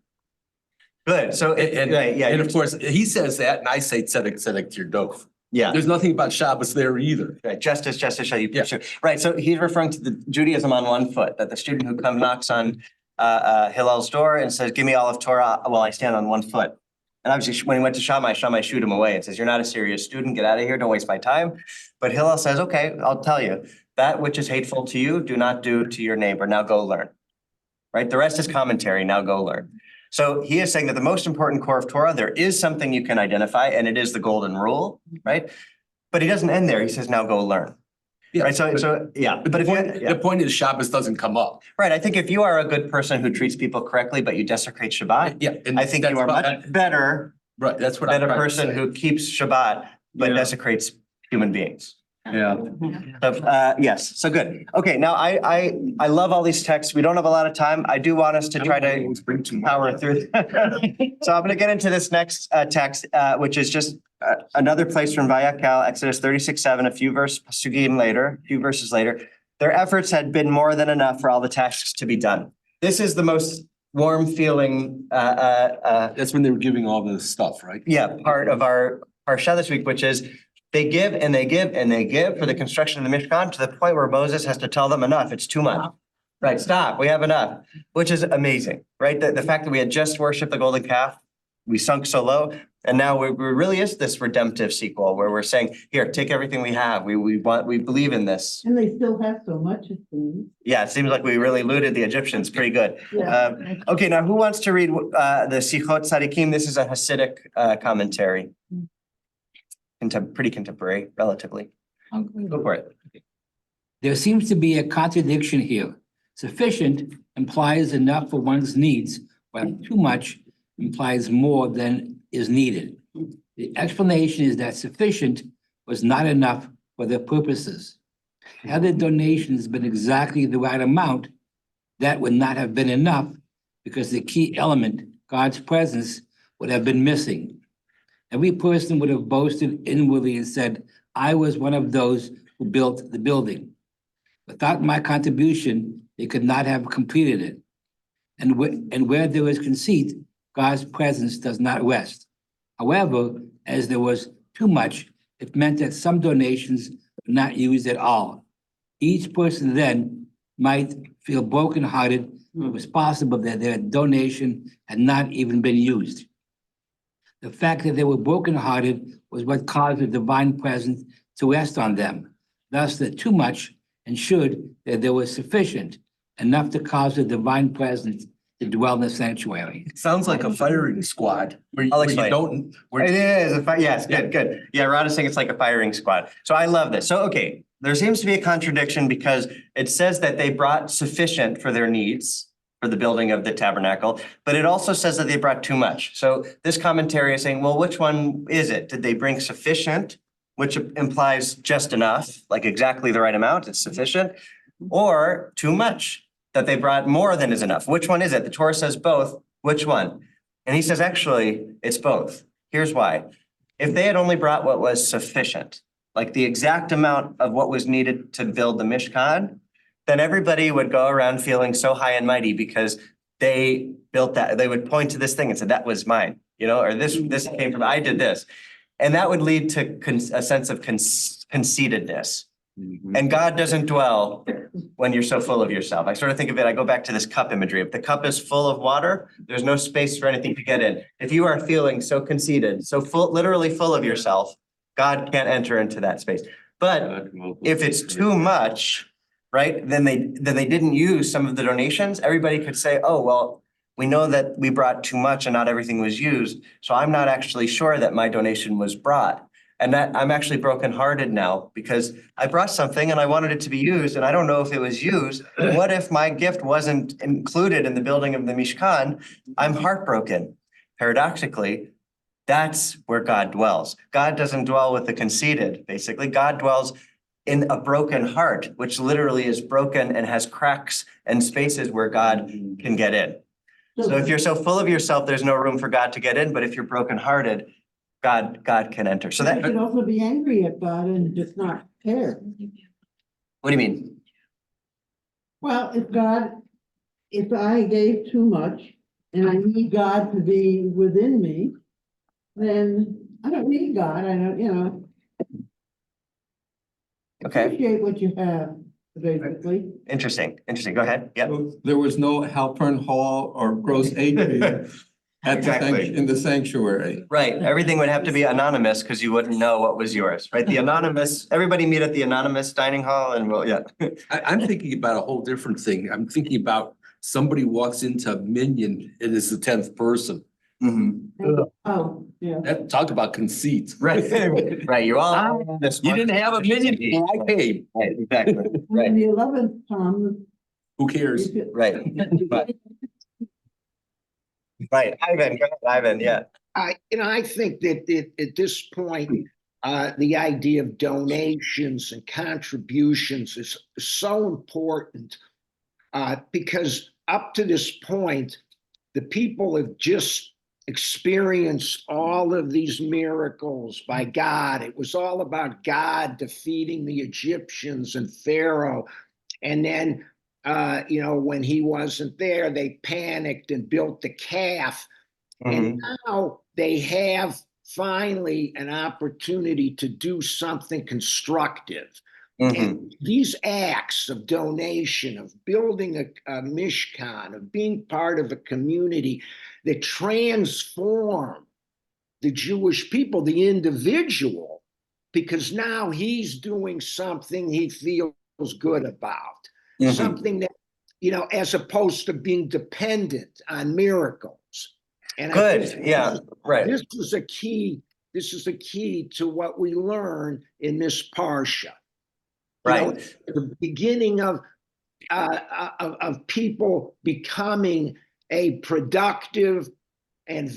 Good. So, right, yeah. And of course, he says that, and I say tzedek, tzedek to your dof. Yeah. There's nothing about Shabbos there either. Right, justice shall you pursue. Right, so he's referring to the Judaism on one foot, that the student who comes knocks on Hillel's door and says, give me all of Torah while I stand on one foot. And obviously, when he went to Shammai shoot him away and says, you're not a serious student, get out of here, don't waste my time. But Hillel says, okay, I'll tell you, that which is hateful to you, do not do to your neighbor, now go learn. Right, the rest is commentary, now go learn. So he is saying that the most important core of Torah, there is something you can identify, and it is the golden rule, right? But he doesn't end there, he says, now go learn. Yeah, right, so yeah. But the point is Shabbos doesn't come up. Right, I think if you are a good person who treats people correctly, but you desecrate Shabbat, Yeah. And I think you are much better Right, that's what than I'm a trying to person say. who keeps Shabbat but Yeah. desecrates human beings. Yeah. So, yes, so good. Okay, now I love all these texts. We don't have a lot of time. I do want us to try to power through. So I'm gonna get into this next text, which is just another place from Vayakal, Exodus 36:7, a few verses later. Their efforts had been more than enough for all the tasks to be done. This is the most warm feeling That's when they were giving all the stuff, right? part of our parsha this week, which is they give and they give and they give for the construction of the Mishkan to the point where Moses has to tell them enough. It's too much. Right, stop, we have enough, which is amazing, right? The fact that we had just worshiped the golden calf, we sunk so low, and now we really is this redemptive sequel where we're saying, here, take everything we have. We believe in this. And they still have so much, it seems. Yeah, it seems like we really looted the Egyptians pretty good. Yeah. Okay, now who wants to read the Sichot Tzadikim? This is a Hasidic commentary. Pretty contemporary, relatively. Go for it. There seems to be a contradiction here. Sufficient implies enough for one's needs, while too much implies more than is needed. The explanation is that sufficient was not enough for their purposes. Had the donations been exactly the right amount, that would not have been enough because the key element, God's presence, would have been missing. Every person would have boasted inwardly and said, I was one of those who built the building. Without my contribution, they could not have completed it. And where there is conceit, God's presence does not rest. However, as there was too much, it meant that some donations were not used at all. Each person then might feel brokenhearted. It was possible that their donation had not even been used. The fact that they were brokenhearted was what caused the divine presence to rest on them. Thus, the too much ensured that there was sufficient, enough to cause the divine presence to dwell in the sanctuary. It sounds like a firing squad. I'll explain. It is, yes, good. Yeah, Rod is saying it's like a firing squad. So I love this. So, okay, there seems to be a contradiction because it says that they brought sufficient for their needs for the building of the tabernacle, but it also says that they brought too much. So this commentary is saying, well, which one is it? Did they bring sufficient, which implies just enough, like exactly the right amount, it's sufficient, or too much, that they brought more than is enough? Which one is it? The Torah says both. Which one? And he says, actually, it's both. Here's why. If they had only brought what was sufficient, like the exact amount of what was needed to build the Mishkan, then everybody would go around feeling so high and mighty because they built that. They would point to this thing and say, that was mine, or this came from, I did this. And that would lead to a sense of conceitedness. And God doesn't dwell when you're so full of yourself. I sort of think of it, I go back to this cup imagery. If the cup is full of water, there's no space for anything to get in. If you are feeling so conceited, so full, literally full of yourself, God can't enter into that space. But if it's too much, right, then they didn't use some of the donations. Everybody could say, oh, well, We know that we brought too much and not everything was used. So I'm not actually sure that my donation was brought. And that I'm actually brokenhearted now because I brought something and I wanted it to be used and I don't know if it was used. What if my gift wasn't included in the building of the Mishkan? I'm heartbroken. Paradoxically, that's where God dwells. God doesn't dwell with the conceited, basically. God dwells in a broken heart, which literally is broken and has cracks and spaces where God can get in. So if you're so full of yourself, there's no room for God to get in. But if you're brokenhearted, God can enter. So that. You could also be angry at God and just not care. What do you mean? Well, if I gave too much and I need God to be within me, then I don't need God. I don't, Okay. appreciate what you have, basically. Interesting. Go ahead. Yep. There was no Halpern Hall or gross atrium in the sanctuary. Right. Everything would have to be anonymous because you wouldn't know what was yours, right? The anonymous, everybody meet at the anonymous dining hall and I'm thinking about a whole different thing. I'm thinking about somebody walks into Minion and is the 10th person. Oh, yeah. Talk about conceit. Right. Right. You all. You didn't have a minion, I paid. Right. Exactly. When the 11th comes. Who cares? Right. Right. Ivan, go ahead, Ivan. Yeah. I think that at this point, the idea of donations and contributions is so important because up to this point, the people have just experienced all of these miracles by God. It was all about God defeating the Egyptians and Pharaoh. And then, when he wasn't there, they panicked and built the calf. And now they have finally an opportunity to do something constructive. And these acts of donation, of building a mishkan, of being part of a community that transform the Jewish people, the individual, because now he's doing something he feels good about, something that, as opposed to being dependent on miracles. And right. This is a key to what we learn in this parsha. Right. The beginning of people becoming a productive and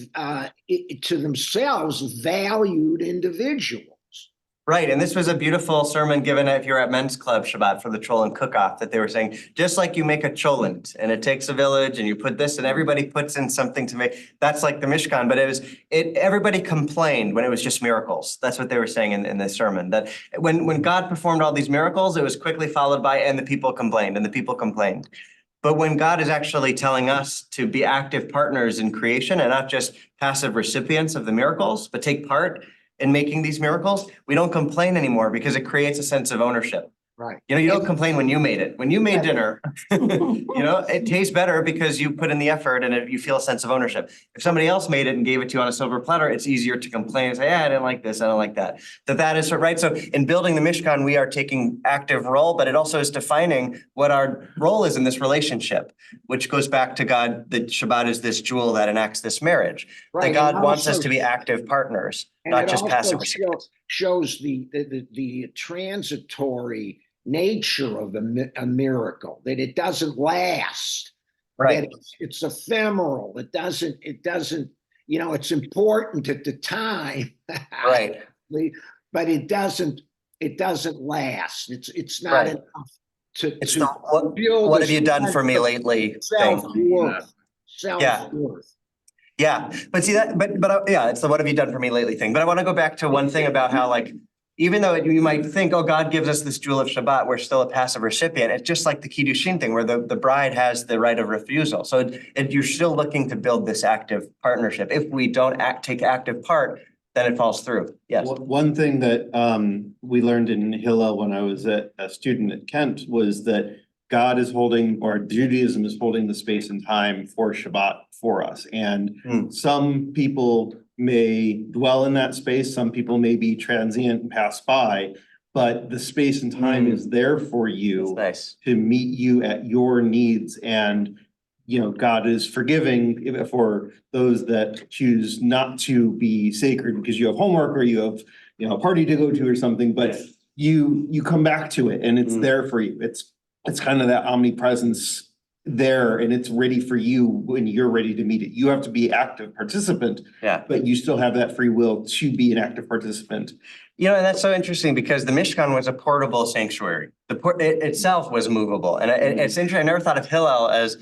to themselves valued individuals. Right. And this was a beautiful sermon given if you're at Men's Club Shabbat for the Cholent cook-off that they were saying, just like you make a cholent and it takes a village and you put this and everybody puts in something to make, that's like the Mishkan. But everybody complained when it was just miracles. That's what they were saying in this sermon, that when God performed all these miracles, it was quickly followed by, and the people complained and the people complained. But when God is actually telling us to be active partners in creation and not just passive recipients of the miracles, but take part in making these miracles, we don't complain anymore because it creates a sense of ownership. Right. You don't complain when you made it. When you made dinner, it tastes better because you put in the effort and you feel a sense of ownership. If somebody else made it and gave it to you on a silver platter, it's easier to complain and say, I didn't like this, I don't like that. That is right. So in building the Mishkan, we are taking active role, but it also is defining what our role is in this relationship, which goes back to God, that Shabbat is this jewel that enacts this marriage. Right. That God wants us to be active partners, not just passive recipients. Shows the transitory nature of a miracle, that it doesn't last, right? That it's ephemeral. It doesn't, it's important at the time, right? But it doesn't last. It's not enough it's not what have you done for me lately? Self-worth. Yeah, but see that, but it's the what have you done for me lately thing. But I want to go back to one thing about how, like, even though you might think, oh, God gives us this jewel of Shabbat, we're still a passive recipient. It's just like the Kiddushin thing where the bride has the right of refusal. So you're still looking to build this active partnership. If we don't take active part, then it falls through. Yes. One thing that we learned in Hillel when I was a student at Kent was that God is holding, or Judaism is holding, the space and time for Shabbat for us. And some people may dwell in that space, some people may be transient and pass by, but the space and time is there for you to meet you at your needs. And God is forgiving for those that choose not to be sacred because you have homework or you have, a party to go to or something, but you come back to it and it's there for you. It's kind of that omnipresence there and it's ready for you when you're ready to meet it. You have to be active participant. Yeah. But you still have that free will to be an active participant. And that's so interesting because the Mishkan was a portable sanctuary. It itself was movable. And it's interesting. I never thought of Hillel as,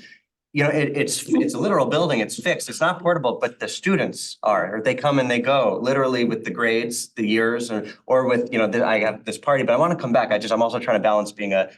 it's a literal building. It's fixed. It's not portable, but the students are, or they come and they go literally with the grades, the years, or with, I have this party, but I want to come back. I'm also trying to balance being a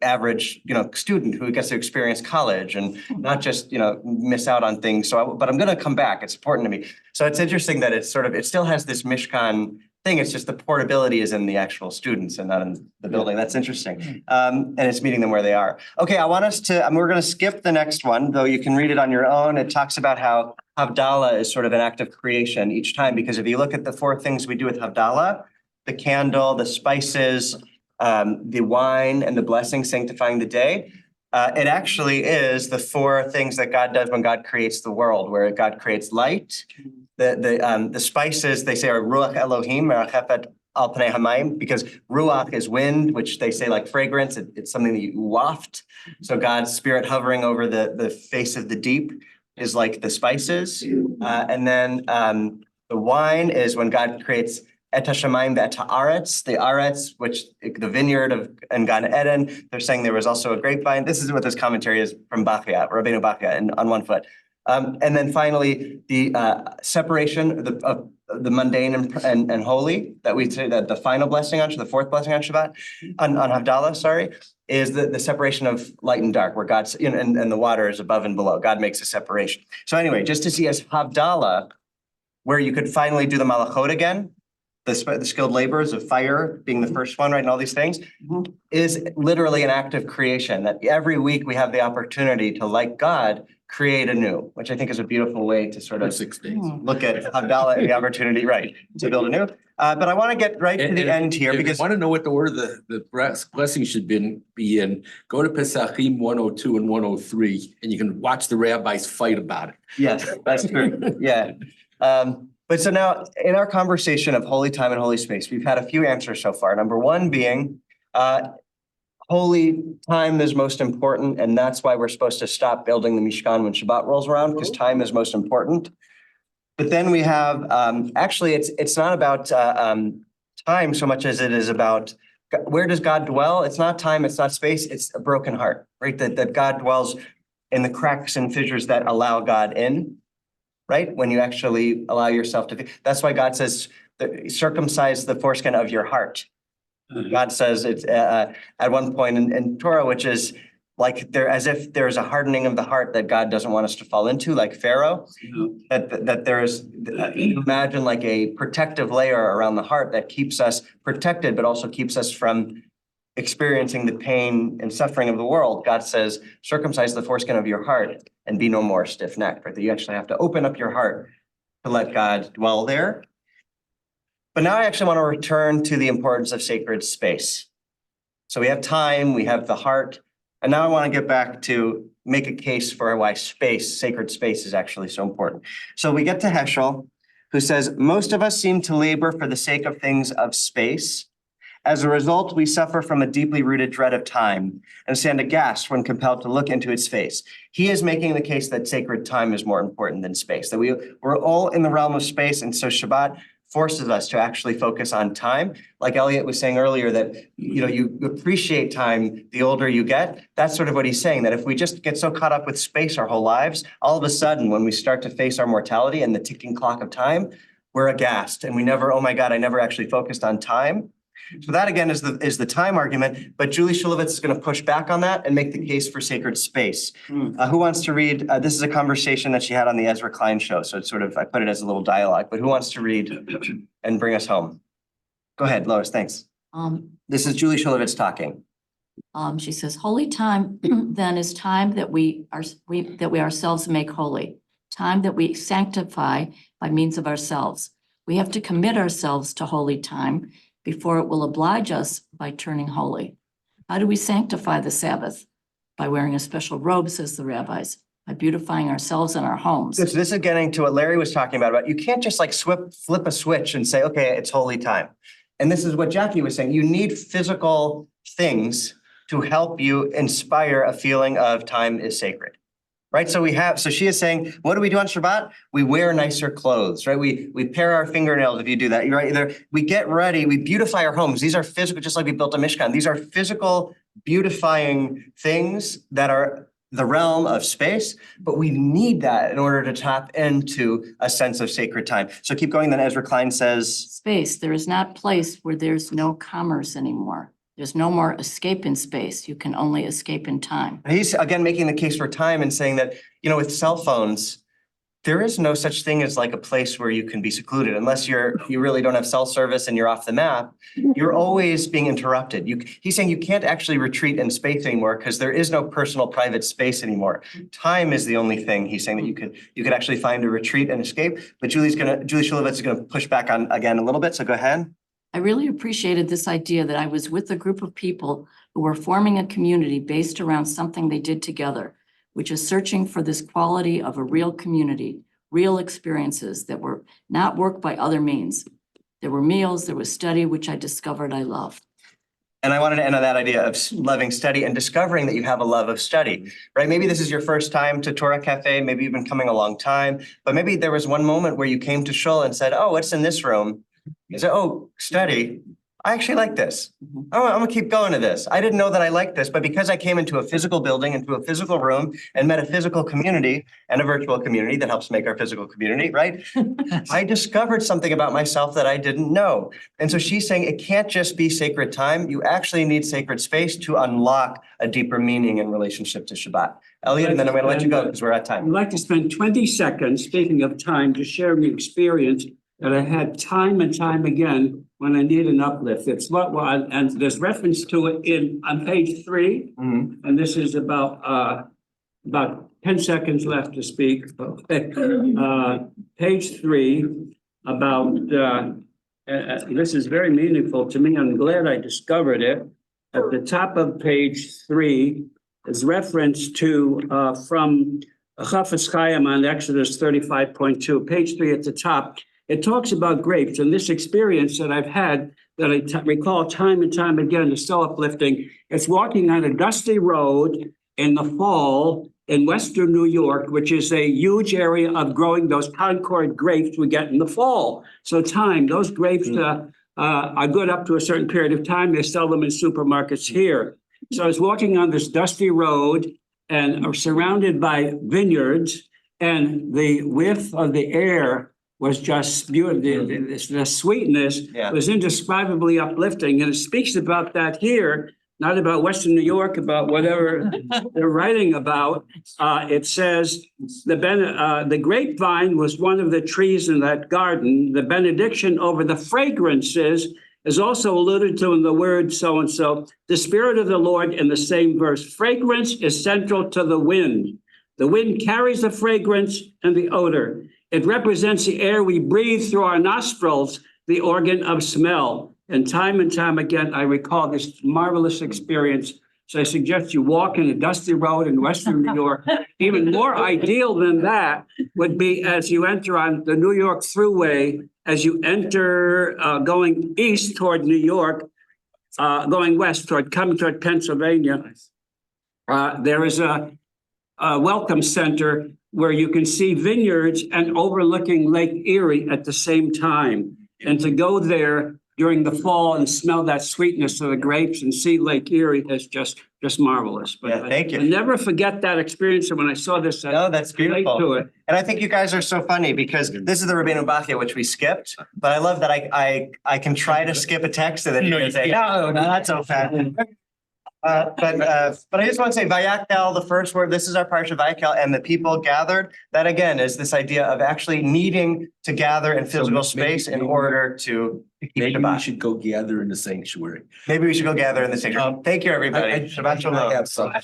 average, student who gets to experience college and not just, miss out on things. But I'm going to come back. It's important to me. So it's interesting that it still has this Mishkan thing. It's just the portability is in the actual students and not in the building. That's interesting. And it's meeting them where they are. Okay, I want us to, we're going to skip the next one, though you can read it on your own. It talks about how Havdalah is sort of an act of creation each time, because if you look at the 4 things we do with Havdalah, the candle, the spices, the wine and the blessing sanctifying the day. It actually is the 4 things that God does when God creates the world, where God creates light. The spices, they say, are Ruach Elohim, Merachepet al Pnei Hamayim, because Ruach is wind, which they say like fragrance. It's something that you waft. So God's spirit hovering over the face of the deep is like the spices. And then the wine is when God creates Et HaShamayim ve'et ha'aretz, the aretz, which the vineyard in Gan Eden. They're saying there was also a grapevine. This is what this commentary is from Bachya, Rabbeinu Bachya, and on one foot. And then finally, the separation of the mundane and holy, that we say that the final blessing the 4th blessing on Shabbat, on Havdalah, sorry, is the separation of light and dark, where God's and the water is above and below. God makes a separation. So anyway, just to see as Havdalah, where you could finally do the malachot again, the skilled laborers of fire being the first one, right, and all these things, is literally an act of creation, that every week we have the opportunity to, like God, create anew, which I think is a beautiful way to sort of 6 days. look at Havdalah and the opportunity, right, to build anew. But I want to get right to the end here, because I want to know what the word of the blessing should be in. Go to Pesachim 102 and 103, and you can watch the rabbis fight about it. Yes, that's true. Yeah. But so now in our conversation of holy time and holy space, we've had a few answers so far. Number 1 being holy time is most important. And that's why we're supposed to stop building the Mishkan when Shabbat rolls around, because time is most important. But then we have, actually, it's not about time so much as it is about where does God dwell? It's not time, it's not space, it's a broken heart, right? That God dwells in the cracks and fissures that allow God in. Right? When you actually allow yourself to, that's why God says, circumcise the foreskin of your heart. God says it's at one point in Torah, which is like as if there's a hardening of the heart that God doesn't want us to fall into, like Pharaoh, that there's, imagine like a protective layer around the heart that keeps us protected, but also keeps us from experiencing the pain and suffering of the world. God says, circumcise the foreskin of your heart and be no more stiff-necked, right? That you actually have to open up your heart to let God dwell there. But now I actually want to return to the importance of sacred space. So we have time, we have the heart, and now I want to get back to make a case for why sacred space is actually so important. So we get to Heschel, who says, most of us seem to labor for the sake of things of space. As a result, we suffer from a deeply rooted dread of time and stand aghast when compelled to look into its face. He is making the case that sacred time is more important than space, that we're all in the realm of space, and so Shabbat forces us to actually focus on time. Like Elliot was saying earlier, that you appreciate time the older you get. That's sort of what he's saying, that if we just get so caught up with space our whole lives, all of a sudden when we start to face our mortality and the ticking clock of time, we're aghast and we never, oh my God, I never actually focused on time. So that again is the time argument, but Julie Shulevitz is going to push back on that and make the case for sacred space. Who wants to read? This is a conversation that she had on the Ezra Klein show. So it's sort of, I put it as a little dialogue, but who wants to read and bring us home? Go ahead, Lois, thanks. This is Julie Shulevitz talking. She says, holy time then is time that we ourselves make holy, time that we sanctify by means of ourselves. We have to commit ourselves to holy time before it will oblige us by turning holy. How do we sanctify the Sabbath? by wearing a special robe, says the rabbis, by beautifying ourselves and our homes. So this is getting to what Larry was talking about you can't just like flip a switch and say, okay, it's holy time. And this is what Jackie was saying. You need physical things to help you inspire a feeling of time is sacred. Right? So she is saying, what do we do on Shabbat? We wear nicer clothes, right? We pair our fingernails if you do that, right? We get ready, we beautify our homes. These are physical, just like we built a Mishkan. These are physical beautifying things that are the realm of space, but we need that in order to tap into a sense of sacred time. So keep going, then Ezra Klein says. Space, there is not place where there's no commerce anymore. There's no more escape in space. You can only escape in time. He's again making the case for time and saying that, with cell phones, there is no such thing as like a place where you can be secluded unless you really don't have cell service and you're off the map. You're always being interrupted. He's saying you can't actually retreat in space anymore because there is no personal private space anymore. Time is the only thing he's saying that you could actually find a retreat and escape. But Julie Shulevitz is gonna push back on again a little bit. So go ahead. I really appreciated this idea that I was with a group of people who were forming a community based around something they did together, which is searching for this quality of a real community, real experiences that were not worked by other means. There were meals, there was study, which I discovered I love. And I wanted to end on that idea of loving study and discovering that you have a love of study, right? Maybe this is your first time to Torah Cafe, maybe you've been coming a long time, but maybe there was one moment where you came to Shul and said, oh, what's in this room? You said, oh, study. I actually like this. I'm gonna keep going to this. I didn't know that I liked this, but because I came into a physical building, into a physical room and met a physical community and a virtual community that helps make our physical community, right? I discovered something about myself that I didn't know. And so she's saying it can't just be sacred time. You actually need sacred space to unlock a deeper meaning in relationship to Shabbat. Elliot, and then I'm gonna let you go because we're at time. I'd like to spend 20 seconds, speaking of time, to share an experience that I had time and time again when I need an uplift. It's and there's reference to it on page 3. And this is about 10 seconds left to speak. Page 3 about, this is very meaningful to me. I'm glad I discovered it. At the top of page 3 is reference to, from Chafetz Chaim on Exodus 35.2, page 3 at the top. It talks about grapes, and this experience that I've had that I recall time and time again is so uplifting. It's walking on a dusty road in the fall in Western New York, which is a huge area of growing those Concord grapes we get in the fall. So those grapes are good up to a certain period of time. They sell them in supermarkets here. So I was walking on this dusty road and are surrounded by vineyards, and the whiff of the air was just beautiful. The sweetness was indescribably uplifting. And it speaks about that here, not about Western New York, about whatever they're writing about. It says, the grapevine was one of the trees in that garden. The benediction over the fragrances is also alluded to in the word so-and-so. The Spirit of the Lord in the same verse. Fragrance is central to the wind. The wind carries the fragrance and the odor. It represents the air we breathe through our nostrils, the organ of smell. And time again, I recall this marvelous experience. So I suggest you walk in a dusty road in Western New York. Even more ideal than that would be as you enter on the New York Thruway, as you enter going east toward New York, going west coming toward Pennsylvania. There is a welcome center where you can see vineyards and overlooking Lake Erie at the same time. And to go there during the fall and smell that sweetness of the grapes and see Lake Erie is just marvelous. But thank you. I'll never forget that experience. And when I saw this, that's beautiful. And I think you guys are so funny because this is the Rabbeinu Bachya, which we skipped. But I love that I can try to skip a text and then you can say, no, not so fast. But I just want to say Vayakhel, the first word, this is our parsha Vayakhel, and the people gathered. That again is this idea of actually needing to gather in physical space in order to keep Maybe Shabbat. we should go gather in the sanctuary. Maybe we should go gather in the sanctuary. Thank you, everybody. Shabbat shalom. I have some.